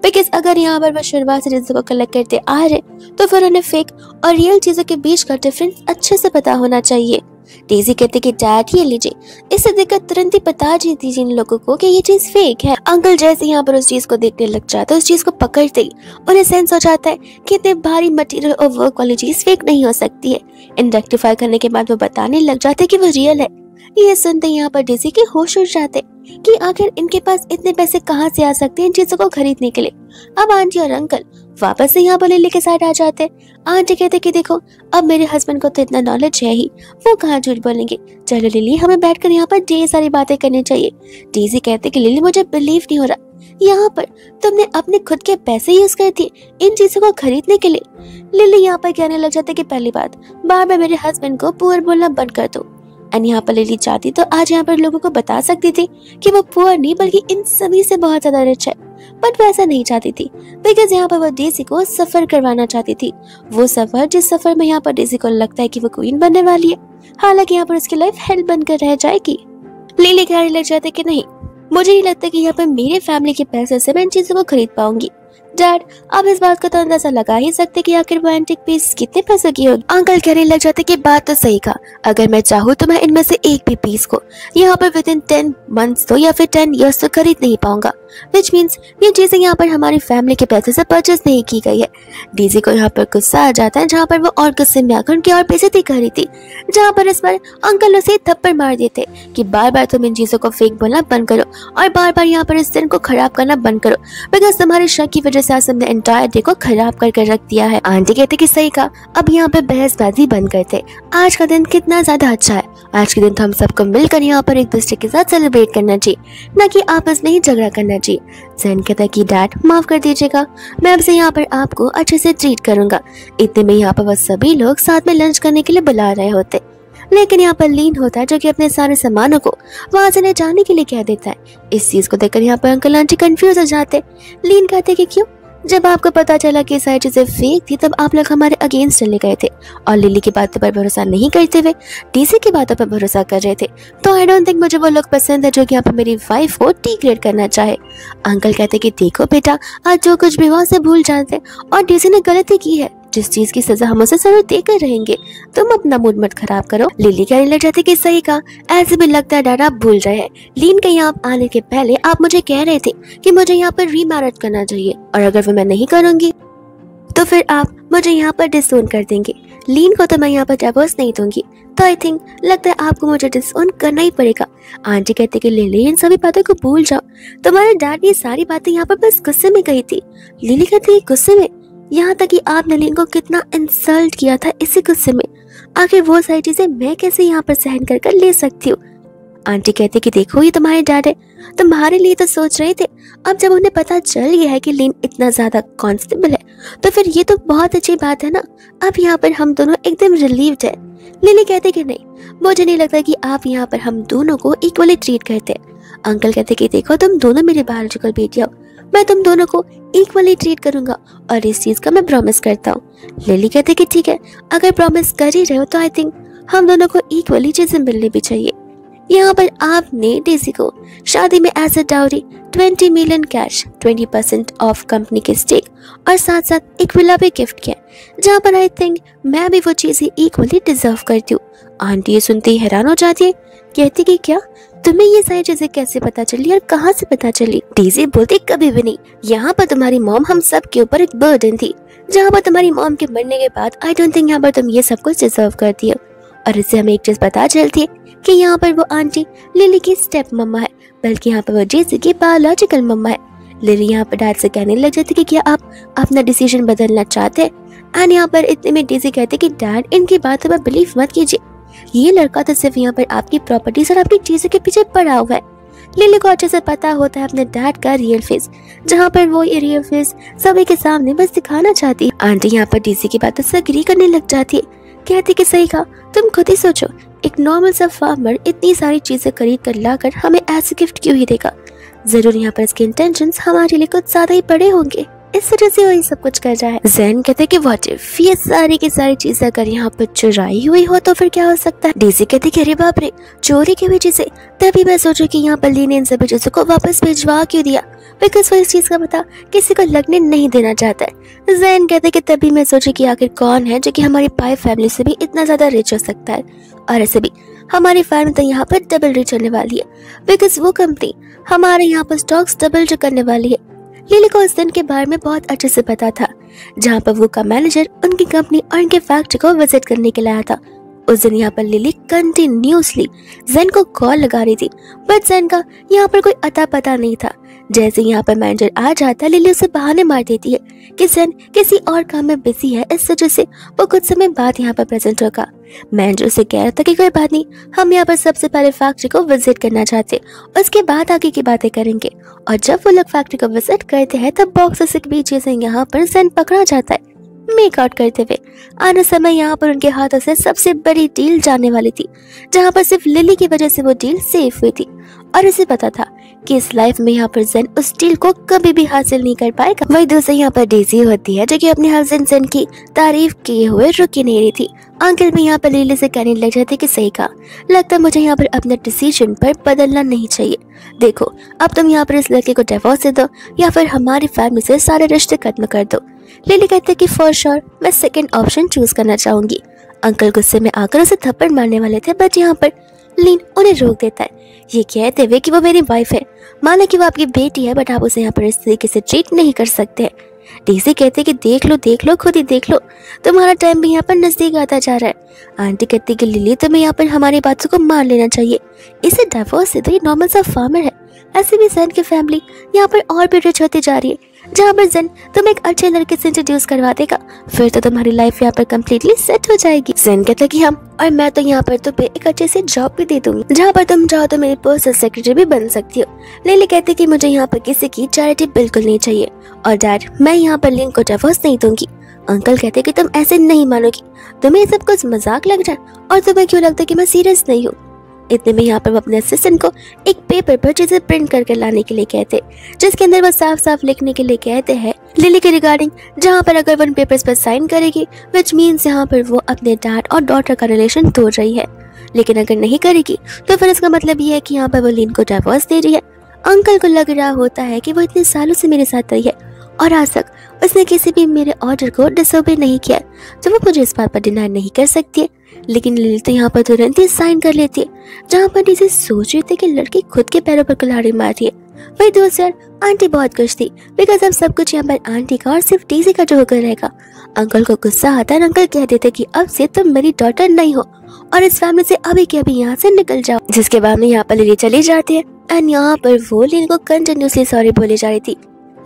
बिकॉज अगर यहाँ पर वो शुरुआत से चीजों को कलेक्ट करते आ रहे तो फिर उन्हें फेक और रियल चीजों के बीच का डिफरेंस अच्छे से पता होना चाहिए। डेज़ी कहती कि डैड ये लीजिए, इससे देखकर तुरंत ही बता दीजिए इन लोगों को कि ये चीज फेक है। अंकल जैसे यहाँ पर उस चीज को देखने लग जाते उस चीज को पकड़ते ही उन्हें सेंस हो जाता है कि इतने भारी मटेरियल और वर्क वाली चीज फेक नहीं हो सकती है। इन रेक्टिफाई करने के बाद वो बताने लग जाते कि वो रियल है। ये सुनते यहाँ पर डेज़ी के होश उड़ जाते कि आखिर इनके पास इतने पैसे कहाँ से आ सकते हैं इन चीजों को खरीदने के लिए। अब आंटी और अंकल वापस से यहाँ पर लिली के साथ आ जाते हैं। आंटी कहते कि देखो अब मेरे हस्बैंड को तो इतना नॉलेज है ही, वो कहाँ झूठ बोलेंगे, चलो लिली हमें बैठकर यहाँ पर ढेर सारी बातें करनी चाहिए। डेज़ी कहते कि लिली मुझे बिलीव नहीं हो रहा, यहाँ पर तुमने अपने खुद के पैसे यूज कर दिए इन चीजों को खरीदने के लिए। लिली यहाँ पर कहने लग जाते कि पहली बात बार बार मेरे हस्बैंड को पुअर बोलना बंद कर दो। एंड यहाँ पर लिली चाहती तो आज यहाँ पर लोगों को बता सकती थी कि वो पुअर नहीं बल्कि इन सभी से बहुत ज्यादा रिच है, बट वो ऐसा नहीं चाहती थी बिकॉज यहाँ पर वो डेज़ी को सफर करवाना चाहती थी, वो सफर जिस सफर में यहाँ पर डेज़ी को लगता है कि वो क्वीन बनने वाली है, हालांकि यहाँ पर उसकी लाइफ हेल बनकर रह जाएगी। लिली कहने लग जाते कि नहीं, मुझे नहीं लगता कि यहाँ पर मेरे फैमिली के पैसे से मैं इन चीजों को खरीद पाऊंगी। डैड अब इस बात का तो अंदाजा लगा ही सकते कि आखिर वो एंटिक पीस कितने पैसे की होगी। अंकल कहने लग जाते कि बात तो सही कहा, अगर मैं चाहूँ तो मैं इनमें से एक भी पीस को यहाँ पर विद इन 10 मंथ्स तो या फिर 10 इयर्स तो खरीद नहीं पाऊंगा, विच मीन्स ये चीजें यहाँ पर हमारी फैमिली के पैसे से परचेज नहीं की गई है। डेज़ी को यहाँ पर गुस्सा आ जाता है, जहाँ पर वो और गुस्से में आकर उनकी और बेइज्जती कर रही थी, जहाँ पर इस बार अंकल उसे थप्पड़ मार देते कि बार बार तुम इन चीजों को फेक बोलना बंद करो और बार बार यहाँ पर इस दिन को खराब करना बंद करो, बिकॉज तुम्हारे शक की वजह से साथ हमने एंटायर डे को खराब कर रख दिया है। आंटी कहते कि सही कहा, अब यहाँ पे बहसबाजी बंद करते। आज का दिन कितना ज्यादा अच्छा है। आज के दिन तो हम सबको मिलकर यहाँ पर एक दूसरे के साथ सेलिब्रेट करना चाहिए, ना कि आपस में ही झगड़ा करना चाहिए। जैन कहता है कि डैड माफ कर दीजिएगा, मैं अब से यहाँ पर आपको अच्छे से ट्रीट करूंगा। इतने में यहाँ पर वो सभी लोग साथ में लंच करने के लिए बुला रहे होते, लेकिन यहाँ पर लीन होता है जो कि अपने सारे सामानों को वहां से ले जाने के लिए कह देता है। इस चीज को देखकर यहाँ पर अंकल आंटी कंफ्यूज हो जाते। लीन कहते कि क्यों, जब आपको पता चला कि सारी चीजें फेक थी तब आप लोग हमारे अगेंस्ट चले गए थे और लिली की बातों पर भरोसा नहीं करते हुए डीसी की बातों पर भरोसा कर रहे थे। तो आई डोंट थिंक मुझे वो लोग पसंद है जो कि यहाँ पर मेरी वाइफ को डिग्रेड करना चाहे। अंकल कहते कि देखो बेटा, आज जो कुछ भी हुआ उसे भूल जाते और डीसी ने गलती की है, जिस चीज की सजा हम उसे जरूर देकर रहेंगे, तुम अपना मूड मत खराब करो। लिली कहने लग जाती कि सही कहा, ऐसे भी लगता है डैड आप भूल रहे हैं। लीन के यहाँ आने के पहले आप मुझे कह रहे थे कि मुझे यहाँ पर रीमैरिज करना चाहिए और अगर वो मैं नहीं करूंगी तो फिर आप मुझे यहाँ पर डिसोन कर देंगे। लीन को तो मैं यहाँ पर डिवोर्स नहीं दूंगी, तो आई थिंक लगता है आपको मुझे डिसोन करना ही पड़ेगा। आंटी कहते कि लिली इन सभी बातों को भूल जाओ, तुम्हारे डैड ने ये सारी बातें यहाँ पर बस गुस्से में कही थी। लिली कहती है गुस्से में, यहाँ तक कि आपने लीन को कितना इंसल्ट किया था इसी गुस्से में, आखिर वो सारी चीजें मैं कैसे यहाँ पर सहन कर ले सकती हूँ। आंटी कहती कि देखो ये तुम्हारे डैड है, तुम्हारे लिए तो सोच रहे थे, अब जब उन्हें पता चल गया है कि लीन इतना ज्यादा कॉन्स्टेबल है तो फिर ये तो बहुत अच्छी बात है ना, अब यहाँ पर हम दोनों एकदम रिलीव्ड है। लिली कहते कि नहीं, मुझे नहीं लगता कि आप यहाँ पर हम दोनों को इक्वली ट्रीट करते। अंकल कहते कि देखो तुम दोनों मेरी बायोलॉजिकल बेटियां हो, मैं तुम दोनों को इक्वली ट्रीट करूंगा और इस चीज का मैं प्रॉमिस करता हूँ। लिली कहते कि ठीक है, अगर प्रॉमिस कर ही रहे हो तो आई थिंक हम दोनों को इक्वली चीजें मिलनी भी चाहिए। यहाँ पर आपने डीसी को शादी में as a dowry 20 million cash, 20% of company के स्टेक और साथ साथ एक विला भी गिफ्ट किया, जहाँ पर आई थिंक मैं भी वो चीजें इक्वली डिजर्व करती हूँ। आंटी ये सुनते ही हैरान हो जाती है, कहती कि क्या तुम्हें ये सारी चीजें कैसे पता चली और कहाँ से पता चली। डीसी बोलती कभी भी नहीं, यहाँ पर तुम्हारी मॉम हम सब के ऊपर एक बर्डन थी, जहाँ पर तुम्हारी मॉम के मरने के बाद आई डोंट थिंक यहाँ पर तुम ये सब कुछ डिजर्व करती हो। और इससे हमें एक चीज पता चलती है कि यहाँ पर वो आंटी लिली की स्टेप मम्मा है, बल्कि यहाँ पर वो डीसी की बायोलॉजिकल मम्मा है। लिली यहाँ पर डैड से कहने लग जाती कि क्या आप अपना डिसीजन बदलना चाहते हैं, एंड यहाँ पर इतने में डीसी कहते कि डैड इनकी बातों पर बिलीव मत कीजिए, ये लड़का तो सिर्फ यहाँ पर आपकी प्रॉपर्टीज और आपकी चीजों के पीछे पड़ा हुआ है। लिली को अच्छे से पता होता है अपने डैड का रियल फेस, जहाँ पर वो ये रियल फेस सभी के सामने बस दिखाना चाहती है। आंटी यहाँ पर डीसी की बातों से एग्री करने लग जाती है, कहती कि सही कहा, तुम खुद ही सोचो, एक नॉर्मल सा फार्मर इतनी सारी चीजें खरीद कर लाकर हमें ऐसे गिफ्ट क्यों ही देगा, जरूर यहाँ पर इसके इंटेंशंस हमारे लिए कुछ ज्यादा ही बड़े होंगे, इस वजह से वही सब कुछ कर रहा है। जैन कहते कि व्हाट इफ ये सारी की सारी चीजें अगर यहाँ पर चुराई हुई हो तो फिर क्या हो सकता है। डीसी कहते कि अरे बाप रे, चोरी की हुई चीजें, तभी मैं सोचू कि यहाँ पर ली ने इन सभी चीजों को वापस भिजवा क्यों दिया, बिकॉज वो इस चीज का पता किसी को लगने नहीं देना चाहता है। जैन कहते कि तभी मैं सोचू कि आखिर कौन है जो कि हमारी पाई फैमिली से भी इतना ज्यादा रिच हो सकता है, और ऐसे भी हमारी फैमिली तो यहाँ पर डबल रिच होने वाली है, बिकॉज वो कंपनी हमारे यहाँ पर स्टॉक्स डबल जो करने वाली है। लिली को उस दिन के बारे में बहुत अच्छे से पता था, जहाँ पर वो का मैनेजर उनकी कंपनी और उनके फैक्ट्री को विजिट करने के लिए आया था। उस दिन यहाँ पर लिली कंटिन्यूसली जैन को कॉल लगा रही थी, बट जैन का यहाँ पर कोई अता पता नहीं था। जैसे यहाँ पर मैनेजर आ जाता है, लिली उसे बहाने मार देती है कि जैन किसी और काम में बिजी है, इस वजह से वो कुछ समय बाद यहाँ पर प्रेजेंट होगा। मैनेजर उसे कह रहा था कि कोई बात नहीं, हम यहाँ पर सबसे पहले फैक्ट्री को विजिट करना चाहते, उसके बाद आगे की बातें करेंगे। और जब वो लोग फैक्ट्री को विजिट करते हैं तब बॉक्सेस के बीच से यहाँ पर जैन पकड़ा जाता है मेक आउट करते हुए। आने समय यहाँ पर उनके हाथों से सबसे बड़ी डील जाने वाली थी, जहाँ पर सिर्फ लिली की वजह से वो डील सेफ हुई थी, और इसे पता था कि इस लाइफ में यहाँ पर जैन उस डील को कभी भी हासिल नहीं कर पाएगा। वही दूसरी यहाँ पर डेजी होती है जो कि अपने हस्बैंड जैन की तारीफ किए हुए रुकी नहीं रही थी। अंकल भी यहाँ पर लिली से कहने लग जाते कि सही कहा, लगता है मुझे यहाँ पर अपने डिसीजन पर बदलना नहीं चाहिए। देखो अब तुम यहाँ पर इस लड़के को डिवोर्स दे दो या फिर हमारी फैमिली से सारे रिश्ते खत्म कर दो। लिली कहते कि फॉर श्योर मैं सेकंड ऑप्शन चूज करना चाहूंगी। अंकल गुस्से में आकर उसे थप्पड़ मारने वाले थे, बट यहाँ पर लीन उन्हें रोक देता है, ये कहते हुए कि वो मेरी वाइफ है, माना कि वो आपकी बेटी है, बट आप उसे यहाँ पर इस तरीके से ट्रीट नहीं कर सकते। डीसी कहते कि देख लो खुद ही देख लो, तुम्हारा टाइम भी यहाँ पर नजदीक आता जा रहा है। आंटी कहती कि लिली तुम्हें यहाँ पर हमारी बातों को मान लेना चाहिए, इसे डिवोर्स से तो ये नॉर्मल सा फार्मर है, ऐसे भी जैन की फैमिली यहाँ पर और भी रिच होती जा रही है, जहाँ पर जन तुम एक अच्छे लड़के से इंट्रोड्यूस करवा देगा, फिर तो तुम्हारी लाइफ यहाँ पर कम्प्लीटली सेट हो जाएगी। जन कहता कि हम और मैं तो यहाँ पर तुम्हें एक अच्छे से जॉब भी दे दूंगी, जहाँ पर तुम चाहो तो मेरी पर्सनल सेक्रेटरी भी बन सकती हो। लिली कहती कि मुझे यहाँ पर किसी की चैरिटी बिल्कुल नहीं चाहिए, और डैड मैं यहाँ पर लिन को डिवोर्स नहीं दूंगी। अंकल कहते कि तुम ऐसे नहीं मानोगी, तुम्हें सब कुछ मजाक लग रहा है और तुम्हें क्यों लगता है कि मैं सीरियस नहीं हूँ। इतने में यहाँ पर वो अपने असिस्टेंट को एक पेपर पर चीजें प्रिंट करके लाने के लिए कहते, जिसके अंदर वो साफ साफ लिखने के लिए कहते हैं लिली के रिगार्डिंग, जहाँ पर अगर वो उन पेपर्स पर साइन करेगी विच मीन्स यहाँ पर वो अपने डैड और डॉटर का रिलेशन तोड़ रही है, लेकिन अगर नहीं करेगी तो फिर इसका मतलब ये है कि यहाँ पर वो लिन को डिवोर्स दे रही है। अंकल को लग रहा होता है कि वो इतने सालों से मेरे साथ रही है और आज तक उसने किसी भी मेरे ऑर्डर को डिसोबे नहीं किया, तो वो मुझे इस बात पर डिनाई नहीं कर सकती है। लेकिन लिली तो यहाँ पर तुरंत ही साइन कर लेती है, जहाँ पर डीजी सोच रही थी कि लड़की खुद के पैरों पर कुल्हाड़ी मार रही है। वही दूसरी ओर आंटी बहुत खुश थी, बिकॉज अब सब कुछ यहाँ पर आंटी का और सिर्फ डीजी का जो होकर रहेगा। अंकल को गुस्सा आता है, अंकल कह देते कि अब से तुम मेरी डॉटर नहीं हो और इस फैमिली से अभी के अभी यहाँ से निकल जाओ। जिसके बाद में यहाँ पर लिली चली जाती है एंड यहाँ पर वो लिली को कंटिन्यूसली सॉरी बोली जा रही थी।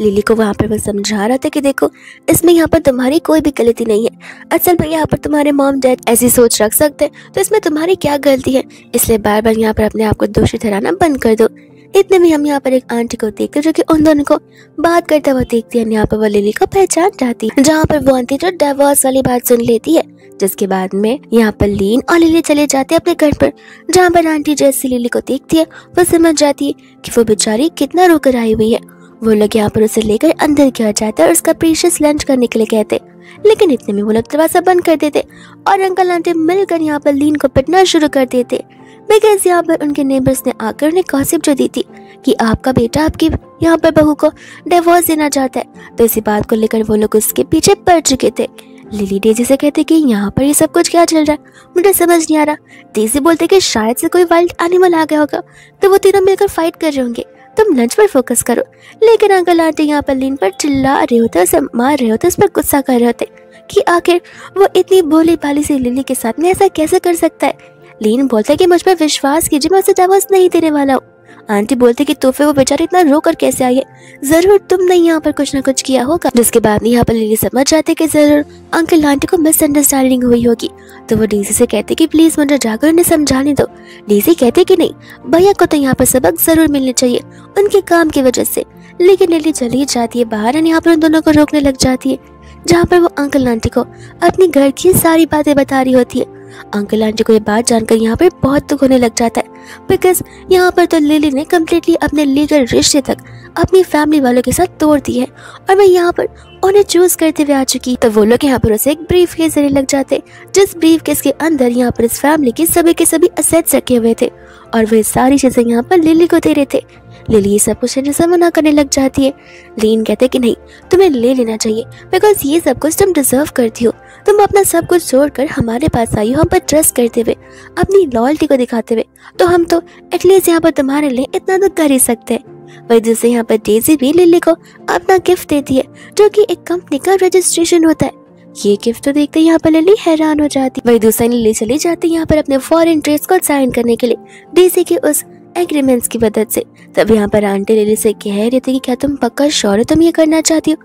लिली को वहाँ पर वो समझा रहा था कि देखो इसमें यहाँ पर तुम्हारी कोई भी गलती नहीं है, असल में यहाँ पर तुम्हारे मॉम डैड ऐसी सोच रख सकते हैं तो इसमें तुम्हारी क्या गलती है, इसलिए बार बार यहाँ पर अपने आप को दोषी ठहराना बंद कर दो। इतने में हम यहाँ पर एक आंटी को देखते जो कि उन दोनों को बात करते हुए देखती है। यहाँ पर वो लिली को पहचान जाती है, जहाँ पर वो आंटी जो डिवोर्स वाली बात सुन लेती है। जिसके बाद में यहाँ पर लीन और लिली चले जाते हैं अपने घर पर, जहाँ पर आंटी जैसी लिली को देखती है वो समझ जाती है कि वो बेचारी कितना रोकर आई हुई है। वो लोग यहाँ पर उसे लेकर अंदर क्या जाते हैं और उसका प्रीशियस लंच करने के लिए कहते, लेकिन इतने में वो लोग दरवाजा बंद कर देते और अंकल आंटी मिलकर यहाँ पर लीन को पिटना शुरू कर देते, बिकॉज यहाँ पर उनके नेबर्स ने आकर उन्हें गॉसिप जो दी थी कि आपका बेटा आपकी यहाँ पर बहू को डिवोर्स देना चाहता है, तो इसी बात को लेकर वो लोग उसके पीछे पड़ चुके थे। लिली डेजी से कहते कि यहाँ पर ये सब कुछ क्या चल रहा है, मुझे समझ नहीं आ रहा। डेजी बोलते कि शायद से कोई वाइल्ड एनिमल आ गया होगा, तो वो तीनों मिलकर फाइट कर रहे होंगे, तुम लंच पर फोकस करो। लेकिन अंकल आंटी यहाँ पर लीन पर चिल्ला रहे होते, उसे मार रहे होते, उस पर गुस्सा कर रहे होते कि आखिर वो इतनी भोली भाली सी लिली के साथ में ऐसा कैसे कर सकता है। लीन बोलता है कि मुझ पर विश्वास कीजिए, मैं उसे डिवोर्स नहीं देने वाला हूँ। आंटी बोलती कि तो फिर वो बेचारी इतना रो कर कैसे आई है, जरूर तुमने यहाँ पर कुछ ना कुछ किया होगा। जिसके बाद यहाँ पर लिली समझ जाते कि जरूर अंकल आंटी को मिसअंडरस्टैंडिंग हुई होगी, तो वो डीसी से कहते कि प्लीज मुझे जाकर उन्हें समझाने दो। डीसी कहते कि नहीं, भैया को तो यहाँ पर सबक जरूर मिलने चाहिए उनके काम की वजह से। लेकिन लिली चली जाती है बाहर और यहाँ पर उन दोनों को रोकने लग जाती है, जहाँ पर वो अंकल आंटी को अपनी घर की सारी बातें बता रही होती है। अंकल आंटी को ये बात जानकर यहाँ पर बहुत दुख होने लग जाता है, बिकॉज यहाँ पर तो लिली ने कम्प्लीटली अपने लीगल रिश्ते तक अपनी फैमिली वालों के साथ तोड़ दी है और मैं यहाँ पर उन्हें चूज करते हुए आ चुकी। तो वो लोग यहाँ पर उसे एक ब्रीफ केस देने लग जाते, जिस ब्रीफ केस के अंदर यहाँ पर इस फैमिली के सभी असेट्स रखे हुए थे और वे सारी चीजें यहाँ पर लिली को दे रहे थे। लिली ये सब कुछ से मना करने लग जाती है। लीन कहते कि नहीं, तुम्हें ले लेना चाहिए, बिकॉज ये सब कुछ तुम डिजर्व करती हो। तुम अपना सब कुछ छोड़कर हमारे पास आई हो, हम पर ट्रस्ट करते हुए, अपनी लॉयल्टी को दिखाते हुए, तो हम तो एटलीस्ट यहाँ पर तुम्हारे लिए इतना तो कर ही सकते हैं। वही दूसरे यहाँ पर डेजी भी लिली को अपना गिफ्ट देती है, जो कि एक कंपनी का रजिस्ट्रेशन होता है। ये गिफ्ट तो देखते यहाँ पर लिली हैरान हो जाती। वही दूसरी लिली चली जाती यहाँ पर अपने फॉरेन ट्रेड्स को साइन करने के लिए डेजी के उस एग्रीमेंट्स की मदद से। तब यहाँ पर आंटी लिली से कह रही थी कि क्या तुम पक्का श्योर हो तुम ये करना चाहती हो,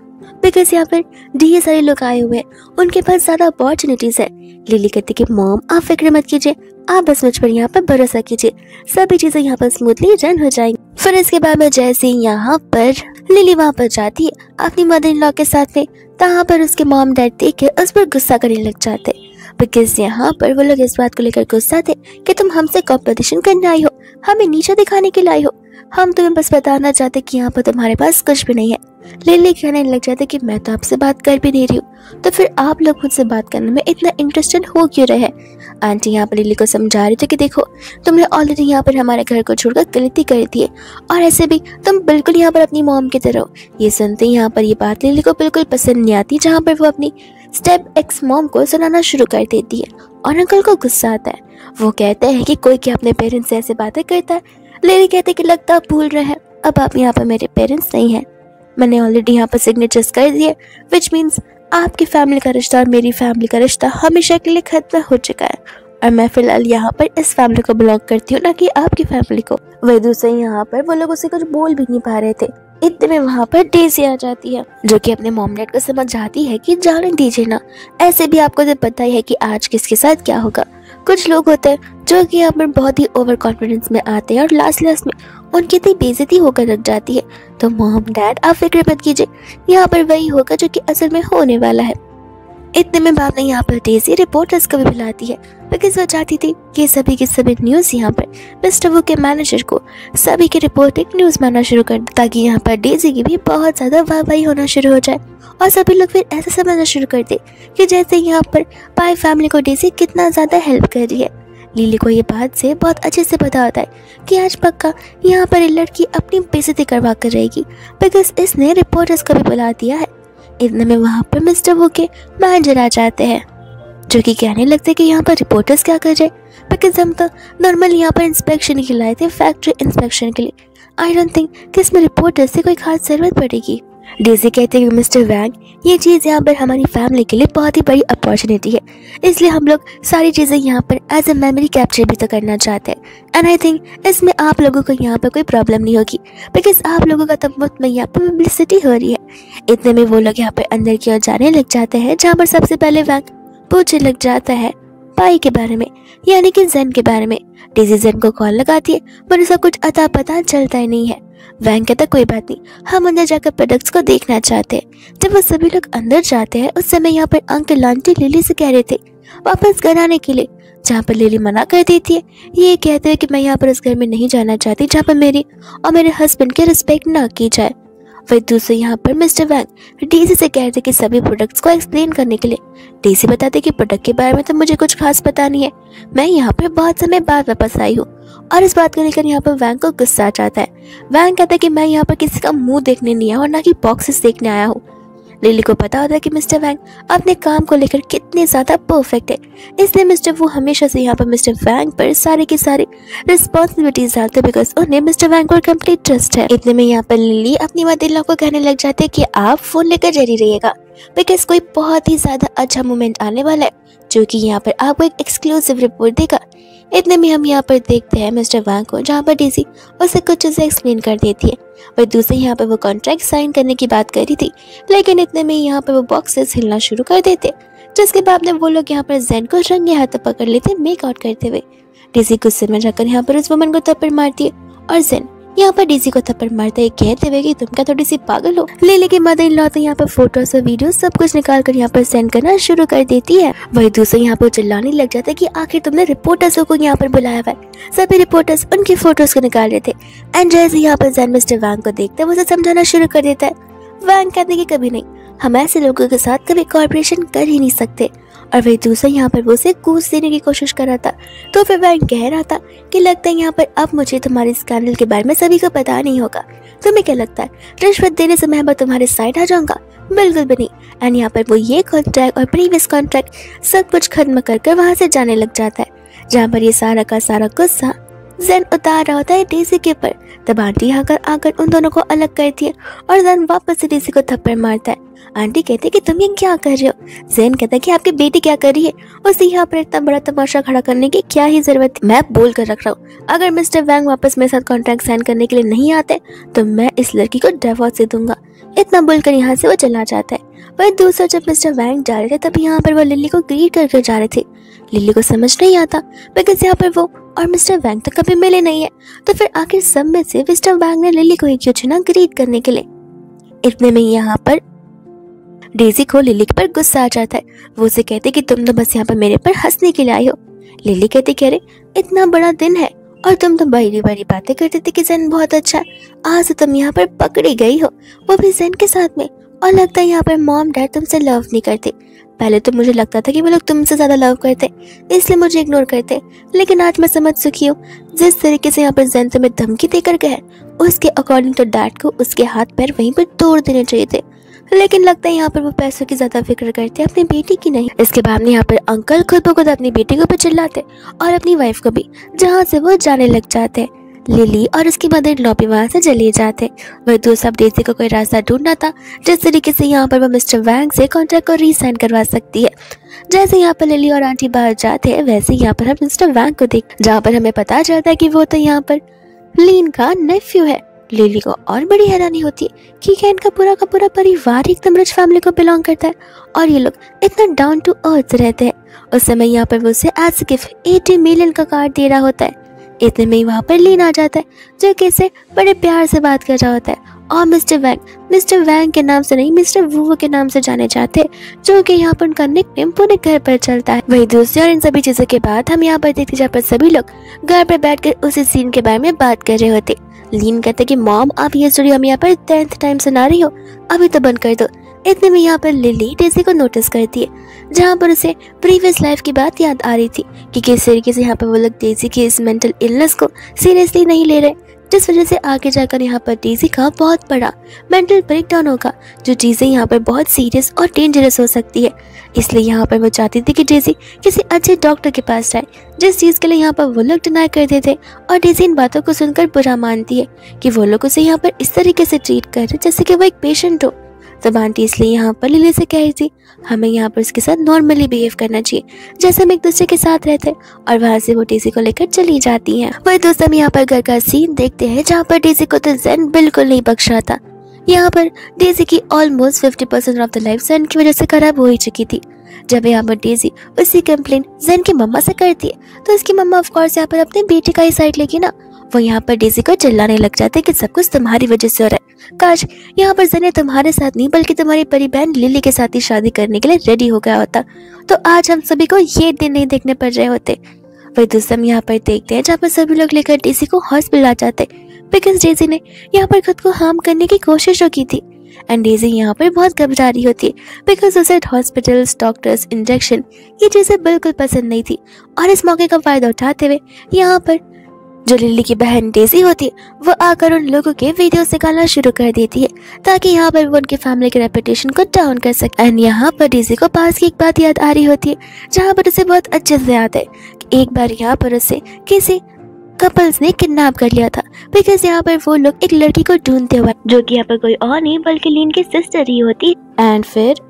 बिकॉज यहाँ पर ढेर सारे लोग आए हुए हैं, उनके पास ज्यादा अपॉर्चुनिटीज है। लिली कहती कि मॉम आप फिक्र मत कीजिए, आप बस मुझ पर यहाँ पर भरोसा कीजिए, सभी चीजें यहाँ पर स्मूथली रन हो जाएंगी। फिर इसके बाद में जैसे यहाँ पर लिली वहाँ पर जाती है अपनी मदर इन लॉ के साथ में, तहाँ पर उसके मॉम डैड देख के उस पर गुस्सा करने लग जाते, बिकॉज यहाँ पर वो लोग इस बात को लेकर गुस्सा थे कि तुम हमसे कॉम्पिटिशन करने आई हो, हमें नीचे दिखाने के लिए आई हो, हम तुम्हें बस बताना चाहते कि यहाँ पर तुम्हारे पास कुछ भी नहीं है। लिली कहने लग जाते कि मैं तो आपसे बात कर भी नहीं रही हूँ, तो फिर आप लोग मुझसे बात करने में इतना इंटरेस्टेड हो क्यों रहे। आंटी यहाँ पर लिली को समझा रही थी कि देखो तुमने ऑलरेडी यहाँ पर हमारे घर को छोड़कर गलती कर दी है, और ऐसे भी तुम बिल्कुल यहाँ पर अपनी मॉम की तरह हो। ये सुनते ही यहाँ पर ये बात लिली को बिल्कुल पसंद नहीं आती, जहाँ पर वो अपनी स्टेप एक्स मॉम को सुनाना शुरू कर देती है और अंकल को गुस्सा आता है। वो कहते हैं कि कोई क्या अपने पेरेंट्स से ऐसे बातें करता है। लिली कहते कि लगता आप भूल रहे हैं, अब आप यहाँ पर मेरे पेरेंट्स नहीं हैं, मैंने ऑलरेडी यहाँ पर सिग्नेचर्स कर दिए, विच मीन्स आपकी फैमिली का रिश्ता और मेरी फैमिली का रिश्ता हमेशा के लिए खत्म हो चुका है, और मैं फिलहाल यहाँ पर इस फैमिली को बिलोंग करती हूँ, ना कि आपकी फैमिली को। वही दूसरे यहाँ पर वो लोग उसे कुछ बोल भी नहीं पा रहे थे, इतने में वहाँ पर डेज़ी आ जाती है, जो कि अपने मॉम डैड को समझ जाती है कि जाने दीजिए ना, ऐसे भी आपको तो पता ही है कि आज किसके साथ क्या होगा। कुछ लोग होते हैं जो कि यहाँ पर बहुत ही ओवर कॉन्फिडेंस में आते हैं और लास्ट में उनकी इतनी बेइज्जती होकर लग जाती है। तो मॉम डैड आप फिक्र मत कीजिए, यहाँ पर वही होगा जो कि असल में होने वाला है। इतने में बाप ने यहाँ पर डेज़ी रिपोर्टर्स को भी बुलाती है, बिकॉज वो चाहती थी कि सभी के सभी न्यूज़ यहाँ पर मिस्टर वू के मैनेजर को सभी की रिपोर्टिंग न्यूज़ मानना शुरू कर दे, ताकि यहाँ पर डेज़ी की भी बहुत ज़्यादा वाहवाही होना शुरू हो जाए और सभी लोग फिर ऐसा समझना शुरू कर दे कि जैसे यहाँ पर पाई फैमिली को डेज़ी कितना ज़्यादा हेल्प कर रही है। लिली को ये बात से बहुत अच्छे से पता होता है कि आज पक्का यहाँ पर ये लड़की अपनी बेइज्जती करवा कर रहेगी, बिकॉज इसने रिपोर्टर्स को भी बुला दिया है। इतने में वहाँ पर मिस्टर वू के मैनेजर आ जाते हैं, जो कि कहने लगते कि यहाँ पर रिपोर्टर्स क्या कर रहे, बिकॉज हम तो नॉर्मल यहाँ पर इंस्पेक्शन के लिए आए थे, फैक्ट्री इंस्पेक्शन के लिए। आई डोंट थिंक कि इसमें रिपोर्टर्स से कोई खास ज़रूरत पड़ेगी। डेज़ी कहते हैं कि मिस्टर वैंग, ये चीज़ यहाँ पर हमारी फैमिली के लिए बहुत ही बड़ी अपॉर्चुनिटी है, इसलिए हम लोग सारी चीज़ें यहाँ पर एज ए मेमोरी कैप्चर भी तो करना चाहते हैं। एंड आई थिंक इसमें आप लोगों को यहाँ पर कोई प्रॉब्लम नहीं होगी, बिकॉज आप लोगों का तो मुफ्त में यहाँ पर पब्लिसिटी हो रही है। इतने में वो लोग यहाँ पर अंदर की ओर जाने लग जाते हैं, जहाँ पर सबसे पहले वैंग पूछने लग जाता है पाई के बारे में, यानी कि जेन के बारे में। डेज़ी जेन को कॉल लगाती है, पर उसका कुछ अता पता चलता ही नहीं है। वैंग कहता कोई बात नहीं, हम अंदर जाकर प्रोडक्ट्स को देखना चाहते हैं। जब वो सभी लोग अंदर जाते हैं, उस समय यहाँ पर अंकल आंटी लिली से कह रहे थे वापस घर आने के लिए, जहाँ पर लिली मना कर देती है। ये कहते हैं कि मैं यहाँ पर उस घर में नहीं जाना चाहती जहाँ पर मेरी और मेरे हस्बैंड की रिस्पेक्ट ना की जाए। वही दूसरे यहाँ पर मिस्टर वैंग डेज़ी से कह रहे थे कि सभी प्रोडक्ट्स को एक्सप्लेन करने के लिए। डेज़ी बताते कि प्रोडक्ट के बारे में तो मुझे कुछ खास पता नहीं है, मैं यहाँ पर बहुत समय बाद वापस आई हूँ। और इस बात को लेकर यहाँ पर वैंग को गुस्सा आ जाता है। वैंग कहता है कि मैं यहाँ पर किसी का मुंह देखने नहीं आया और ना कि बॉक्सेस देखने आया हूँ। लिली को पता होता है कि मिस्टर वैंग अपने काम को लेकर कितने ज़्यादा परफेक्ट है, इसलिए मिस्टर वो हमेशा से यहाँ पर मिस्टर वैंग पर सारे की सारी रिस्पॉन्सिबिलिटीज डालते, बिकॉज उन्हें मिस्टर वैंग पर कंप्लीट ट्रस्ट है। इतने में यहाँ पर लिली अपनी मदर-इन-लॉ को कहने लग जाते हैं कि आप फोन लेकर जरी रहिएगा, बिकॉज कोई बहुत ही ज़्यादा अच्छा मोमेंट आने वाला है, जो कि यहाँ पर आपको एक एक्सक्लूसिव रिपोर्ट देगा। इतने में हम यहाँ पर देखते हैं मिस्टर वैंग को, जहाँ पर डेज़ी उसे कुछ चीज़ें एक्सप्लेन कर देती है। वही दूसरे यहाँ पर वो कॉन्ट्रैक्ट साइन करने की बात करी थी, लेकिन इतने में यहाँ पर वो बॉक्सेस हिलना शुरू कर देते, जिसके बाद में वो लोग यहाँ पर जेन को रंगे हाथ पकड़ लेते मेक आउट करते हुए। डेज़ी गुस्से में जाकर यहाँ पर उस वुमन को थप्पड़ मारती है और जेन यहाँ पर डेज़ी को थप्पड़ मारता है, कहते हुए कि तुम क्या थोड़ी सी पागल हो। लिली की मदर इन लॉ तो यहाँ पर फोटोज और वीडियो सब कुछ निकाल कर यहाँ पर सेंड करना शुरू कर देती है। वही दूसरे यहाँ पर चिल्लाने लग जाता है कि आखिर तुमने रिपोर्टर्स को यहाँ पर बुलाया हुआ है। सभी रिपोर्टर्स उनकी फोटोज को निकाल रहे थे। एंड जैसे यहाँ पर जेन मिस्टर वैंग को देखता है, वो उसे समझाना शुरू कर देता है। वैंग कहते कि कभी नहीं, हम ऐसे लोगों के साथ कभी कॉर्पोरेशन कर ही नहीं सकते। और वही दूसरा यहाँ पर वो उसे घूस देने की कोशिश कर रहा था, तो फिर वैंग कह रहा था कि लगता है यहाँ पर अब मुझे तुम्हारे स्कैंडल के बारे में सभी को पता नहीं होगा। तुम्हें क्या लगता है रिश्वत देने से मैं तुम्हारे साइड आ जाऊंगा? बिल्कुल भी नहीं। एंड यहाँ पर वो ये कॉन्ट्रैक्ट और प्रीवियस कॉन्ट्रैक्ट सब कुछ खत्म कर वहाँ से जाने लग जाता है, जहाँ पर ये सारा का सारा गुस्सा जेन उतार रहा होता है डेज़ी के ऊपर। तब आंटी आकर उन दोनों को अलग करती है और जेन वापस से डेज़ी को थप्पड़ मारता है। आंटी कहते हैं कि तुम ये क्या कर रहे हो? जेन कहता है कि आपकी बेटी क्या कर रही है, उसे यहाँ पर इतना बड़ा तमाशा खड़ा करने की क्या ही जरूरत है। मैं बोल कर रख रहा हूँ, अगर मिस्टर वैंग वापस मेरे साथ कॉन्ट्रैक्ट साइन करने के लिए नहीं आते तो मैं इस लड़की को डिवोर्स दे दूंगा। इतना बोलकर यहाँ से वो चला जाता है। वही दूसरा जब मिस्टर वैंग जा रहे थे, तब यहाँ पर वो लिली को ग्रीट करके जा रहे थे। लिली को समझ नहीं आता, बिकॉज यहाँ पर वो और मिस्टर वैंग तो कभी मिले नहीं है, तो फिर आखिर सब में से मिस्टर वैंग ने लिली को ही क्यों चुना ग्रीट करने के लिए। इतने में यहाँ पर डेज़ी को लिली पर गुस्सा आ जाता है। वो उसे कहते कि तुम तो बस यहाँ पर मेरे पर हंसने के लिए आई हो। लिली कहती कह रहे इतना बड़ा दिन है और तुम तो बड़ी बड़ी बातें करते थे कि जेन बहुत अच्छा है, आज तो तुम यहाँ पर पकड़ी गई हो, वो भी जेन के साथ में। और लगता है यहाँ पर मॉम डैड तुमसे लव नहीं करते। पहले तो मुझे लगता था कि वो लोग तुमसे ज़्यादा लव करते, इसलिए मुझे इग्नोर करते, लेकिन आज मैं समझ चुकी हूँ जिस तरीके से यहाँ पर जेन तुम्हें धमकी देकर गया, उसके अकॉर्डिंग तो डैड को उसके हाथ पैर वहीं पर तोड़ देने चाहिए थे। लेकिन लगता है यहाँ पर वो पैसों की ज्यादा फिक्र करते हैं, अपनी बेटी की नहीं। इसके बाद में यहाँ पर अंकल खुद ब खुद अपनी बेटी को भी चिल्लाते और अपनी वाइफ को भी, जहाँ से वो जाने लग जाते हैं। लिली और उसकी मदर इन लॉ भी वहाँ से चले जाते। वह दूसरा डेज़ी को कोई रास्ता ढूंढना था जिस तरीके से यहाँ पर वो मिस्टर वैंग से कॉन्ट्रैक्ट को रीसाइन करवा सकती है। जैसे यहाँ पर लिली और आंटी बाहर जाते हैं, वैसे यहाँ पर हम मिस्टर वैंग को देख, जहाँ पर हमें पता चलता है कि वो तो यहाँ पर लीन का नेफ्यू है। लिली को और बड़ी हैरानी होती है कि क्या इनका पूरा का पूरा परिवार एकदम रिच फैमिली को बिलोंग करता है और ये लोग इतना डाउन टू अर्थ रहते हैं। उस समय यहाँ पर वो उसे एज गिफ्ट 80 मिलियन का कार्ड दे रहा होता है। इतने में वहाँ पर लीन आ जाता है जो कि इसे बड़े प्यार से बात कर रहा होता है और मिस्टर वैंग के नाम से नहीं मिस्टर वू के नाम से जाने जाते हैं, जो कि यहाँ पर उनका निकनेम पूरे घर पर चलता है। वही दूसरी और इन सभी चीजों के बाद हम यहाँ पर देखते जहाँ पर सभी लोग घर पर बैठकर उसी सीन के बारे में बात कर रहे होते। लीन कहते कि मॉम आप ये स्टोरी हम यहाँ पर 10th टाइम सुना रही हो, अभी तो बंद कर दो। इतने में यहाँ पर लिली डेज़ी को नोटिस करती है जहाँ पर उसे प्रीवियस लाइफ की बात याद आ रही थी कि किस तरीके से यहाँ पर वो लोग डेज़ी की इस मेंटल इलनेस को सीरियसली नहीं ले रहे, जिस वजह से आगे जाकर यहाँ पर डेज़ी का बहुत बड़ा मेंटल ब्रेकडाउन होगा, जो चीज़ें यहाँ पर बहुत सीरियस और डेंजरस हो सकती है। इसलिए यहाँ पर वो चाहती थी कि डेज़ी किसी अच्छे डॉक्टर के पास जाए, जिस चीज़ के लिए यहाँ पर वो लोग डिनाई करते थे। और डेज़ी इन बातों को सुनकर बुरा मानती है कि वो लोग उसे यहाँ पर इस तरीके से ट्रीट कर रहे जैसे कि वो एक पेशेंट हो। तब आंटी इसलिए यहाँ पर लिली से कह रही थी हमें यहाँ पर उसके साथ नॉर्मली बिहेव करना चाहिए जैसे हम एक दूसरे के साथ रहते, और वहाँ से वो डेज़ी को लेकर चली जाती हैं। वही दोस्तों हम यहाँ पर घर का सीन देखते हैं जहाँ पर डेज़ी को तो ज़ेन बिल्कुल नहीं बख्श रहा था। यहाँ पर डेज़ी की almost 50% of the life Zen की वजह से खराब हो ही चुकी थी। जब यहाँ पर डेज़ी उसी कंप्लेन ज़ेन की मम्मा से करती है तो उसकी मम्मा ऑफ कोर्स यहाँ पर अपने बेटे का ही साइड लेगी ना। वो यहाँ पर डेज़ी को चिल्लाने लग जाते कि सब कुछ तुम्हारी वजह से हो रहा है, काश यहाँ पर ज़ेन तुम्हारे साथ नहीं बल्कि तुम्हारी बड़ी बहन लिली के साथ ही शादी करने के लिए रेडी हो गया होता तो आज हम सभी को ये दिन नहीं देखने पड़ रहे होते। वही दोस्तों हम यहाँ पर देखते हैं जहाँ पर सभी लोग लेकर डेज़ी को हॉस्पिटल आ जाते बिकॉज डेज़ी ने यहाँ पर खुद को हार्म करने की कोशिश की थी। एंड डेज़ी यहाँ पर बहुत घबरा रही होती है बिकॉज उसे हॉस्पिटल्स, डॉक्टर्स, इंजेक्शन ये चीज़ें बिल्कुल पसंद नहीं थी। और इस मौके का फायदा उठाते हुए यहाँ पर जो लिली की बहन डेज़ी होती है वो आकर उन लोगों के वीडियोस निकालना शुरू कर देती है ताकि यहाँ पर वो उनकी फैमिली के रेपुटेशन को डाउन कर सके। एंड यहाँ पर डेज़ी को पास की एक बात याद आ रही होती है जहाँ पर उसे बहुत अच्छे से याद है कि एक बार यहाँ पर उसे किसी कपल्स ने किडनैप कर लिया था बिकॉज यहाँ पर वो लोग एक लड़की को ढूंढते हुए जो कि यहाँ पर कोई और नहीं बल्कि लीन की सिस्टर ही होती। एंड फिर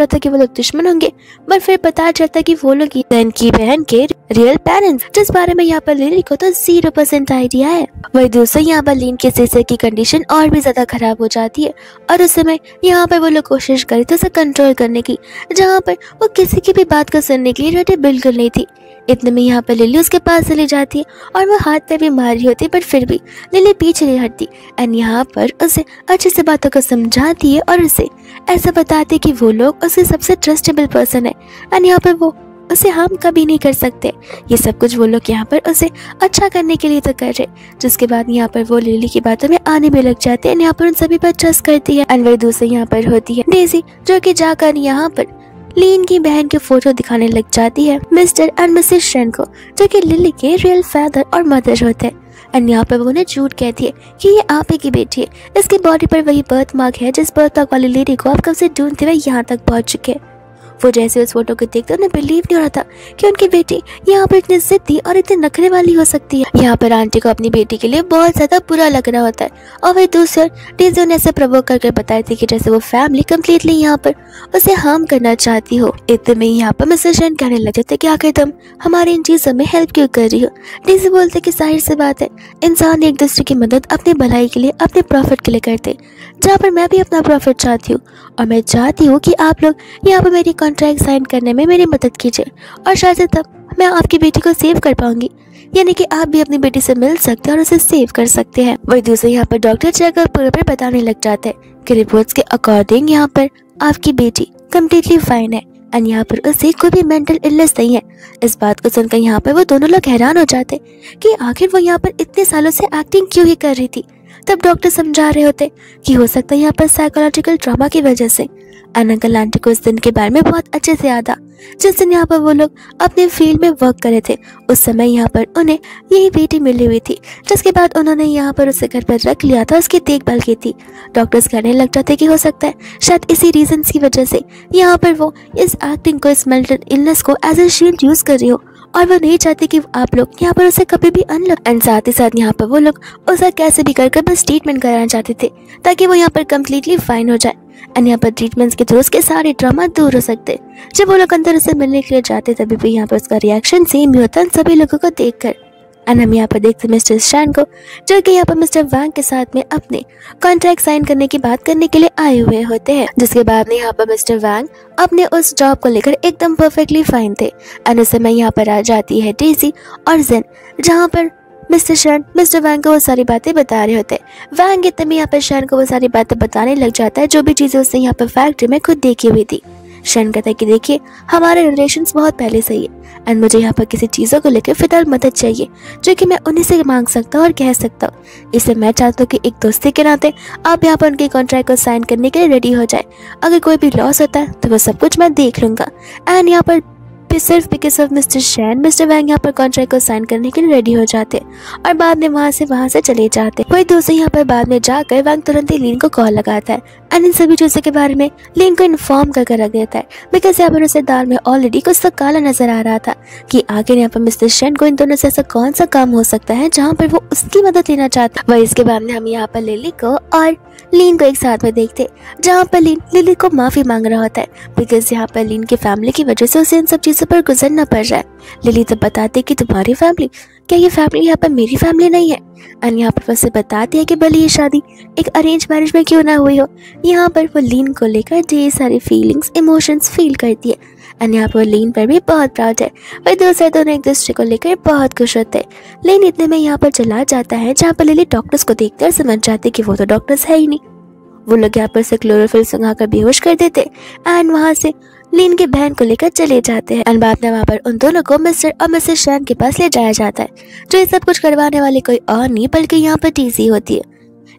था कि वो लोग दुश्मन होंगे, पर फिर पता चलता कि वो लोग लीन की बहन के रियल पेरेंट्स, जिस बारे में यहाँ पर लिली को तो 0% आइडिया है। वही दूसरे यहाँ पर लीन के सिस्टर की कंडीशन और भी ज्यादा खराब हो जाती है और उस समय यहाँ पर वो लोग कोशिश करे थे उसे कंट्रोल करने की, जहाँ पर वो किसी की भी बात को सुनने के लिए रेडी बिल्कुल नहीं थी। इतने में यहाँ पर लिली उसके पास चली जाती है और वो हाथ पे भी मारी होती, बट फिर भी लिली पीछे नहीं हटती। एंड यहाँ पर उसे अच्छे से बातों को समझाती है और उसे ऐसा बताती कि वो लोग उसके सबसे ट्रस्टेबल पर्सन है एंड यहाँ पर वो उसे हार्म कभी नहीं कर सकते। ये सब कुछ वो लोग यहाँ पर उसे अच्छा करने के लिए तो कर रहे, जिसके बाद यहाँ पर वो लिली की बातों में आने भी लग जाते हैं। यहाँ पर उन सभी पर ट्रस्ट करती है। एंड वही दूसरी यहाँ पर होती है डेज़ी, जो कि जाकर यहाँ पर लीन की बहन की फोटो दिखाने लग जाती है मिस्टर एंड मिसेस शेन को, जो कि लिली के रियल फादर और मदर होते हैं। एंड यहाँ पर वो उन्हें झूठ कहती है कि ये आप ही की बेटी है, इसकी बॉडी पर वही बर्थ मार्क है जिस बर्थ मार्क वाली लेडी को आप कब से ढूंढते हुए यहाँ तक पहुँच चुके हैं। वो जैसे उस फोटो को देखते उन्हें बिलीव नहीं हो रहा था कि उनकी बेटी यहाँ पर इतनी जिद्दी और इतनी नखरे वाली हो सकती है। यहाँ पर आंटी को अपनी बेटी के लिए बहुत ज्यादा बुरा लग रहा होता है और वही दूसरे डेज़ी उन्हें ऐसे प्रवोक करके बताई थी कि जैसे वो फैमिली कम्प्लीटली यहाँ पर उसे हार्म करना चाहती हो। इतने में यहाँ पर मिसेस शेन कहने लग जाते कि आखिर तुम हमारी इन चीजों में हेल्प क्यों कर रही हो। डेज़ी बोलते कि जाहिर सी बात है, इंसान एक दूसरे की मदद अपनी भलाई के लिए, अपने प्रॉफिट के लिए करते, जहाँ पर मैं भी अपना प्रॉफिट चाहती हूँ और मैं चाहती हूँ कि आप लोग यहाँ पर मेरी कॉन्ट्रैक्ट साइन करने में मेरी मदद कीजिए और शायद तब मैं आपकी बेटी को सेव कर पाऊंगी, यानी कि आप भी अपनी बेटी से मिल सकते हैं और उसे सेव कर सकते हैं। वही दूसरे यहाँ पर डॉक्टर चेकअप पूरे पर बताने लग जाते हैं कि रिपोर्ट्स के अकॉर्डिंग यहाँ पर आपकी बेटी कम्प्लीटली फाइन है एंड यहाँ पर उसे कोई भी मेंटल इलनेस नहीं है। इस बात को सुनकर यहाँ पर वो दोनों लोग हैरान हो जाते कि आखिर वो यहाँ पर इतने सालों से एक्टिंग क्यों ही कर रही थी। तब डॉक्टर समझा रहे होते कि हो सकता है यहाँ पर साइकोलॉजिकल ट्रॉमा की वजह से। अंकल आंटी को उस दिन के बारे में बहुत अच्छे से याद आ जिस दिन यहाँ पर वो लोग अपने फील्ड में वर्क कर रहे थे। उस समय यहाँ पर उन्हें यही बेटी मिली हुई थी, जिसके बाद उन्होंने यहाँ पर उसे घर पर रख लिया था, उसकी देखभाल की थी। डॉक्टर्स कहने लग जाते कि हो सकता है शायद इसी रीजन की वजह से यहाँ पर वो इस एक्टिंग को, इस मेंटल इलनेस को एज ए शील्ड यूज कर रही हो और वो नहीं चाहती कि आप लोग यहाँ पर उसे कभी भी अनलॉक। एंड साथ ही साथ यहाँ पर वो लोग उसे कैसे भी कर बस ट्रीटमेंट कराना चाहते थे ताकि वो यहाँ पर कम्प्लीटली फाइन हो जाए एंड यहाँ पर ट्रीटमेंट्स के थ्रू उसके सारे ट्रॉमा दूर हो सकते। जब वो लोग अंदर उसे मिलने के लिए जाते तभी भी यहाँ पर उसका रिएक्शन सेम ही होता है सभी लोगों को देखकर। एंड हम यहाँ पर देखते हैं मिस्टर शैन को, जो कि यहाँ पर मिस्टर वांग के साथ में अपने कॉन्ट्रैक्ट साइन करने की बात करने के लिए आए हुए होते हैं। जिसके बाद में यहाँ पर मिस्टर वांग अपने उस जॉब को लेकर एकदम परफेक्टली फाइन थे। एंड उस समय यहाँ पर आ जाती है डेजी और जेन, जहाँ पर मिस्टर शैन मिस्टर वांग को वो सारी बातें बता रहे होते हैं। वांग इतने में यहाँ पर शैन को वो सारी बातें बताने लग जाता है, जो भी चीज़ें उसने यहाँ पर फैक्ट्री में खुद देखी हुई थी। शैन कहता है कि देखिए, हमारे रिलेशंस बहुत पहले से ही है एंड मुझे यहाँ पर किसी चीज़ों को लेकर फिलहाल मदद चाहिए, जो कि मैं उन्हीं से मांग सकता हूँ और कह सकता हूँ। इसलिए मैं चाहता हूँ कि एक दोस्ती के नाते आप यहाँ पर उनके कॉन्ट्रैक्ट को साइन करने के लिए रेडी हो जाए। अगर कोई भी लॉस होता है तो वो सब कुछ मैं देख लूँगा। एंड यहाँ पर सिर्फ because of mister Shane mister Wang यहाँ पर कॉन्ट्रैक्ट को साइन करने के लिए रेडी हो जाते और बाद में वहाँ से चले जाते। वही दूसरे यहाँ पर बाद में जाकर वांग तुरंत ही लीन को कॉल लगाता है एंड इन सभी चीज़ों के बारे में लीन को इन्फॉर्म कर रख देता है, बिकॉज यहाँ पर उसे दाल में ऑलरेडी कुछ तो काला नजर आ रहा था कि आखिर यहाँ पर मिस्टर शैन को इन दोनों से ऐसा कौन सा काम हो सकता है जहाँ पर वो उसकी मदद लेना चाहता है। वही इसके बाद में हम यहाँ पर लिली को और लीन को एक साथ में देखते, जहाँ पर लीन लिली को माफ़ी मांग रहा होता है, बिकॉज यहाँ पर लीन की फैमिली की वजह से उसे इन सब चीज़ों पर गुजरना पड़ रहा है। लिली तो बताती कि तुम्हारी फैमिली, क्या ये फैमिली यहाँ पर मेरी फैमिली नहीं है? एंड यहाँ पर उसे बताती है कि भले ये शादी एक अरेंज मैरिज में क्यों ना हुई हो, यहाँ पर वो लीन को लेकर ढेर सारी फीलिंग्स इमोशंस फील करती है। एंड यहाँ पर लीन पर भी बहुत प्राउड है। वही दूसरे दोनों एक दूसरे को लेकर बहुत खुश होते हैं। लीन इतने में यहाँ पर चला जाता है, जहाँ पर लिली डॉक्टर्स को देखकर समझ जाती कि वो तो डॉक्टर्स है ही नहीं। वो लोग यहाँ पर से क्लोरोफिल सुंघाकर बेहोश कर देते एंड वहाँ से लीन की बहन को लेकर चले जाते हैं। एंड बाद में वहाँ पर उन दोनों को मिस्टर और मिसेस शैन के पास ले जाया जाता है, जो ये सब कुछ करवाने वाले कोई और नहीं बल्कि यहाँ पर टीसी होती है।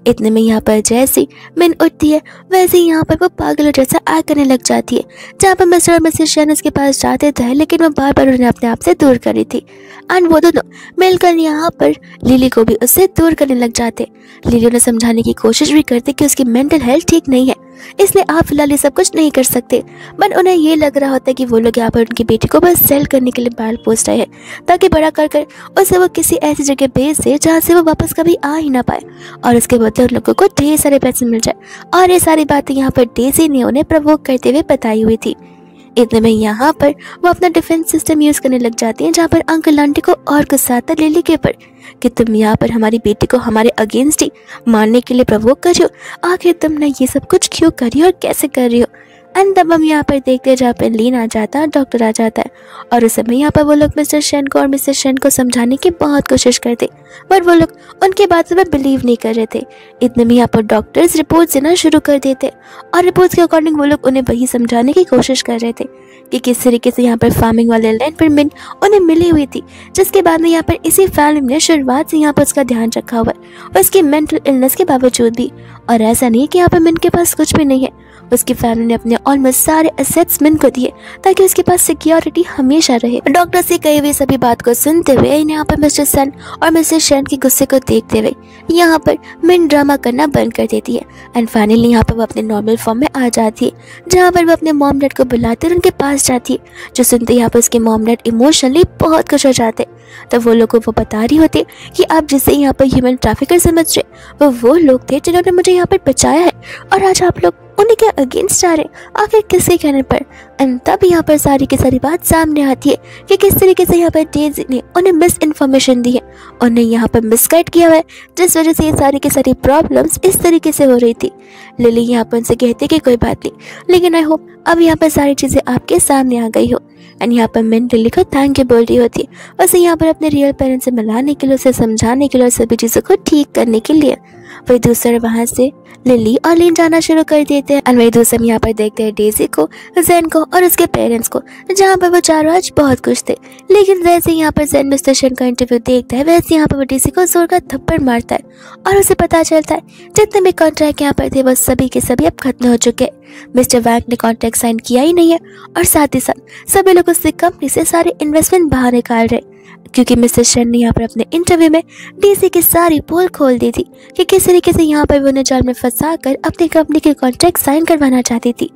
इतने में यहाँ पर जैसी मिन उठती है, वैसे ही यहाँ पर वो पागलों जैसा एक्ट करने लग जाती है। जहाँ पर मिस्टर और मिसेस शैन उसके पास जाते थे, लेकिन वो बार बार उन्हें अपने आप से दूर कर रही थी। एंड वो दोनों मिलकर यहाँ पर लिली को भी उससे दूर करने लग जाते। लिली उन्हें समझाने की कोशिश भी करती कि उसकी मेंटल हेल्थ ठीक नहीं है, इसलिए आप फिलहाल ये सब कुछ नहीं कर सकते। बट उन्हें ये लग रहा होता है कि वो लोग यहाँ पर उनकी बेटी को बस सेल करने के लिए बाल पोस्ट आए हैं, ताकि बड़ा कर कर उसे वो किसी ऐसी जगह भेज दे जहाँ से वो वापस कभी आ ही ना पाए, और उसके बदले उन लोगों को ढेर सारे पैसे मिल जाए। और ये सारी बातें यहाँ पर डेजी ने उन्हें प्रवोक करते हुए बताई हुई थी। इतने में यहाँ पर वो अपना डिफेंस सिस्टम यूज करने लग जाती हैं, जहाँ पर अंकल आंटी को और गुस्सा आता है लिली के ऊपर कि तुम यहाँ पर हमारी बेटी को हमारे अगेंस्ट ही मारने के लिए प्रवोक कर रही हो। आखिर तुमने ये सब कुछ क्यों कर रही हो और कैसे कर रही हो? एंड तब हम यहाँ पर देखते हैं जहाँ पर लीन आ जाता है, डॉक्टर आ जाता है, और उस समय यहाँ पर वो लोग मिस्टर शैन को और मिसेस शैन को समझाने की बहुत कोशिश करते, पर वो लोग उनकी बातों में बिलीव नहीं कर रहे थे। इतने में यहाँ पर डॉक्टर्स रिपोर्ट देना शुरू कर देते और रिपोर्ट्स के अकॉर्डिंग वो लोग उन्हें वही समझाने की कोशिश कर रहे थे कि किस तरीके से यहाँ पर फार्मिंग वाले लैंड पर मिन उन्हें मिली हुई थी, जिसके बाद में यहाँ पर इसी फैमिली ने शुरुआत से यहाँ पर उसका ध्यान रखा हुआ है, और उसकी मेंटल इलनेस के बावजूद भी। और ऐसा नहीं कि यहाँ पर मिन के पास कुछ भी नहीं है, उसकी फैमिली ने अपने ऑलमोस्ट सारे एसेट्स मिन को दिए ताकि उसके पास सिक्योरिटी हमेशा रहे। डॉक्टर से कही हुई सभी बात को सुनते हुए यहाँ पर मिस्टर सन और मिस्टर शैन के गुस्से को देखते हुए यहाँ पर मिन ड्रामा करना बंद कर देती है एंड फाइनली यहाँ पर वो अपने नॉर्मल फॉर्म में आ जाती है, जहाँ पर वो अपने मॉम डैड को बुलाते और उनके पास जाती है, जो सुनते यहाँ पर उसके मॉम डैड इमोशनली बहुत खुश हो जाते। तब वो लोग को वो बता रही होती कि आप जिसे यहाँ पर ह्यूमन ट्रैफिकर समझ रहे वो लोग थे जिन्होंने मुझे यहाँ पर बचाया है, और आज आप लोग उन्हीं के अगेंस्ट आ रहे आखिर किसके कहने पर। एंड तब यहाँ पर सारी की सारी बात सामने आती है कि किस तरीके से यहाँ पर डेजी ने उन्हें मिस इन्फॉर्मेशन दी है, उन्हें यहाँ पर मिसगाइड किया हुआ है, जिस वजह से ये सारी की सारी प्रॉब्लम्स इस तरीके से हो रही थी। लिली यहाँ पर उनसे कहती कि कोई बात नहीं, लेकिन आई होप अब यहाँ पर सारी चीज़ें आपके सामने आ गई हो। एंड यहाँ पर मिन लिली को थैंक यू बोल रही होती है, उसे यहाँ पर अपने रियल पेरेंट्स से मिलाने के लिए, उसे समझाने के लिए और सभी चीज़ों को ठीक करने के लिए। वही दूसरे वहाँ से लिली और लीन जाना शुरू कर देते हैं। एंड वही दूसरे यहाँ पर देखते हैं डेजी को, जेन को और उसके पेरेंट्स को, जहाँ पर वो चारों आज बहुत खुश थे। लेकिन जैसे यहाँ पर जेन मिस्टर शन का इंटरव्यू देखता है, वैसे यहाँ पर वो डेजी को जोर का थप्पड़ मारता है और उसे पता चलता है जितने भी कॉन्ट्रैक्ट यहाँ पर थे वो सभी के सभी अब खत्म हो चुके हैं। मिस्टर वैंग ने कॉन्ट्रैक्ट साइन किया ही नहीं है, और साथ ही साथ सभी लोग उससे कंपनी से सारे इन्वेस्टमेंट बाहर निकाल रहे, क्योंकि मिस्टर शन ने यहाँ पर अपने इंटरव्यू में डीसी की सारी पोल खोल दी थी कि किस तरीके से यहाँ पर वो उन्हें जाल में फंसाकर अपनी कंपनी के कॉन्ट्रैक्ट साइन करवाना चाहती थी।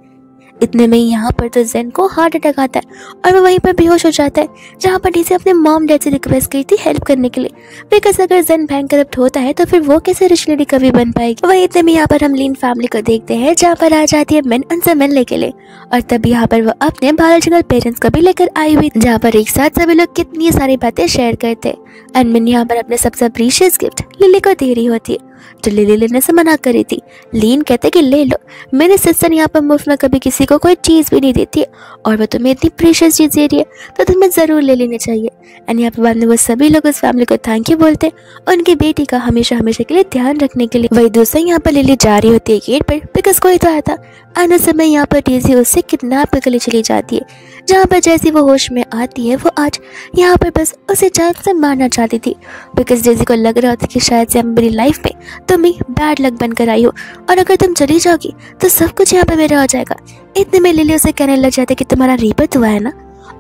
इतने में यहाँ पर तो जेन को हार्ट अटैक आता है और वो वहीं पर बेहोश हो जाता है, जहाँ पर डीसी अपने मॉम डैड से रिक्वेस्ट की थी हेल्प करने के लिए, बिकॉज अगर जेन बैंक करप्ट होता है तो फिर वो कैसे रिच लेडी कभी बन पाएगी। वही इतने में यहाँ पर हम लीन फैमिली को देखते हैं, जहाँ पर आ जाती है मिन उनसे मिलने के लिए, और तब यहाँ पर वो अपने बायोलॉजिकल पेरेंट्स को भी लेकर आई हुई, जहाँ पर एक साथ सभी लोग कितनी सारी बातें शेयर करते हैं। एंड मिन यहाँ पर अपने सबसे प्रीशियस गिफ्ट लिली को दे रही होती है, जो लिली लेने से मना कर रही थी। लीन कहते कि ले लो, मेरे सिस्टर यहाँ पर मुफ्त में कभी किसी को कोई चीज़ भी नहीं देती है और वो तुम्हें इतनी प्रीशियस चीज़ दे रही है तो तुम्हें ज़रूर ले लेनी चाहिए। एंड यहाँ पर बाद में वो सभी लोग उस फैमिली को थैंक यू बोलते हैं उनकी बेटी का हमेशा हमेशा के लिए ध्यान रखने के लिए। वही दूसरा यहाँ पर लिली जा रही होती है गेट पर, बिकॉज कोई तो आया था। एंड उस समय यहाँ पर डेज़ी उससे किडनैप करके चली जाती है, जहाँ पर जैसे वो होश में आती है वो आज यहाँ पर बस उसे जान से मारना चाहती थी, बिकॉज डेज़ी को लग रहा था कि शायद से मेरी लाइफ में तुम ही बैड लक बनकर आई हो और अगर तुम चली जाओगी तो सब कुछ यहाँ पे मेरा हो जाएगा। इतने में लिली उसे कहने लग जाते कि तुम्हारा रीबर्थ हुआ है ना।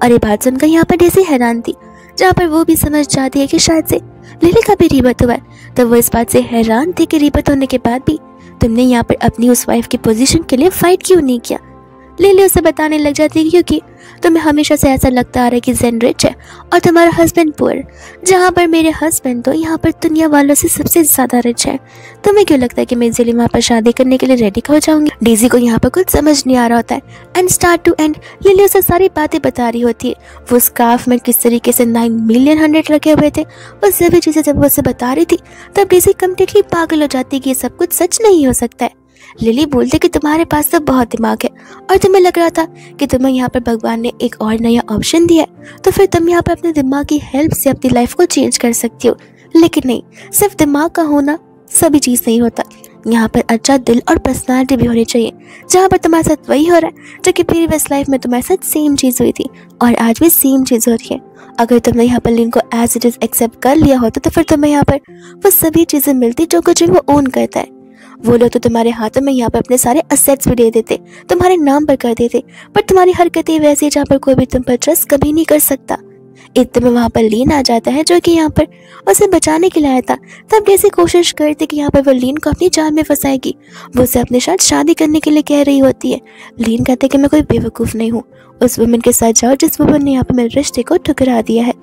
और ये बात सुनकर यहाँ पर डेज़ी हैरान थी, जहाँ पर वो भी समझ जाती है कि शायद से लिली का भी रीबर्थ हुआ है। तो वो इस बात से हैरान थी कि रीबर्थ होने के बाद भी तुमने यहाँ पर अपनी उस वाइफ की पोजीशन के लिए फाइट क्यों नहीं किया। लिली उसे बताने लग जाती है क्योंकि तुम्हें हमेशा से ऐसा लगता आ रहा है कि जेन रिच है और तुम्हारा हस्बैंड पुअर, जहाँ पर मेरे हस्बैंड तो यहाँ पर दुनिया वालों से सबसे ज़्यादा रिच है। तुम्हें क्यों लगता है कि मैं इजीली वहाँ पर शादी करने के लिए रेडी हो जाऊंगी। डेज़ी को यहाँ पर कुछ समझ नहीं आ रहा होता है and start to end Lily उसे सारी बातें बता रही होती है। वो स्कार्फ में किस तरीके से 9 मिलियन 100 रखे हुए थे, वो सभी चीज़ें जब वो उसे बता रही थी तब डेज़ी कम्प्लीटली पागल हो जाती है कि ये सब कुछ सच नहीं हो सकता है। लिली बोलते कि तुम्हारे पास तो बहुत दिमाग है और तुम्हें लग रहा था कि तुम्हें यहाँ पर भगवान ने एक और नया ऑप्शन दिया है तो फिर तुम यहाँ पर अपने दिमाग की हेल्प से अपनी लाइफ को चेंज कर सकती हो। लेकिन नहीं, सिर्फ दिमाग का होना सभी चीज़ नहीं होता, यहाँ पर अच्छा दिल और पर्सनालिटी भी होनी चाहिए। जहाँ पर तुम्हारे साथ वही हो रहा है जो कि प्रीवियस लाइफ में तुम्हारे साथ सेम चीज़ हुई थी और आज भी सेम चीज़ हो रही है। अगर तुमने यहाँ पर लिन को एज इट इज़ एक्सेप्ट कर लिया होता तो फिर तुम्हें यहाँ पर वो सभी चीज़ें मिलती जो कुछ वो ओन करता है। वो लोग तो तुम्हारे हाथों में यहाँ पर अपने सारे असेट्स भी दे देते, तुम्हारे नाम पर कर देते, पर तुम्हारी हरकतें वैसी जहाँ पर कोई भी तुम पर ट्रस्ट कभी नहीं कर सकता। इतने में वहाँ पर लीन आ जाता है जो कि यहाँ पर उसे बचाने के लिए आया था। तब जैसी कोशिश करती कि यहाँ पर वो लीन को अपनी जान में फंसाएगी, वो उसे अपने साथ शादी करने के लिए कह रही होती है। लीन कहते कि मैं कोई बेवकूफ़ नहीं हूँ, उस वुमन के साथ जाओ जिस वुमन ने यहाँ पर मेरे रिश्ते को ठुकरा दिया है।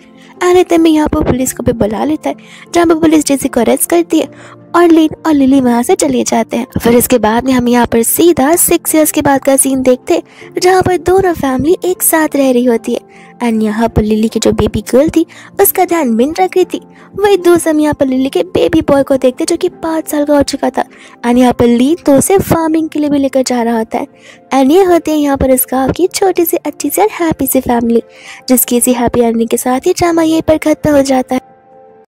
एंड इतने में यहाँ पर पुलिस को भी बुला लेता है, जहाँ पर पुलिस डेज़ी को अरेस्ट करती है और लीन और लिली वहाँ से चले जाते हैं। फिर इसके बाद में हम यहाँ पर सीधा 6 इयर्स के बाद का सीन देखते हैं, जहाँ पर दोनों फैमिली एक साथ रह रही होती है। एंड यहाँ पर लिली की जो बेबी गर्ल थी उसका ध्यान मिन रख रही थी। वही दूसरा हम यहाँ पर लिली के बेबी बॉय को देखते जो कि 5 साल का हो चुका था। एंड यहाँ पर लीन तो उसे फार्मिंग के लिए भी लेकर जा रहा होता है। एंड ये होती है यहाँ पर इस गाँव की छोटी सी अच्छी सी और हैप्पी सी फैमिली, जिसकी इसी हैप्पी एंडिंग के साथ ही ड्रामा यहीं पर खत्म हो जाता है।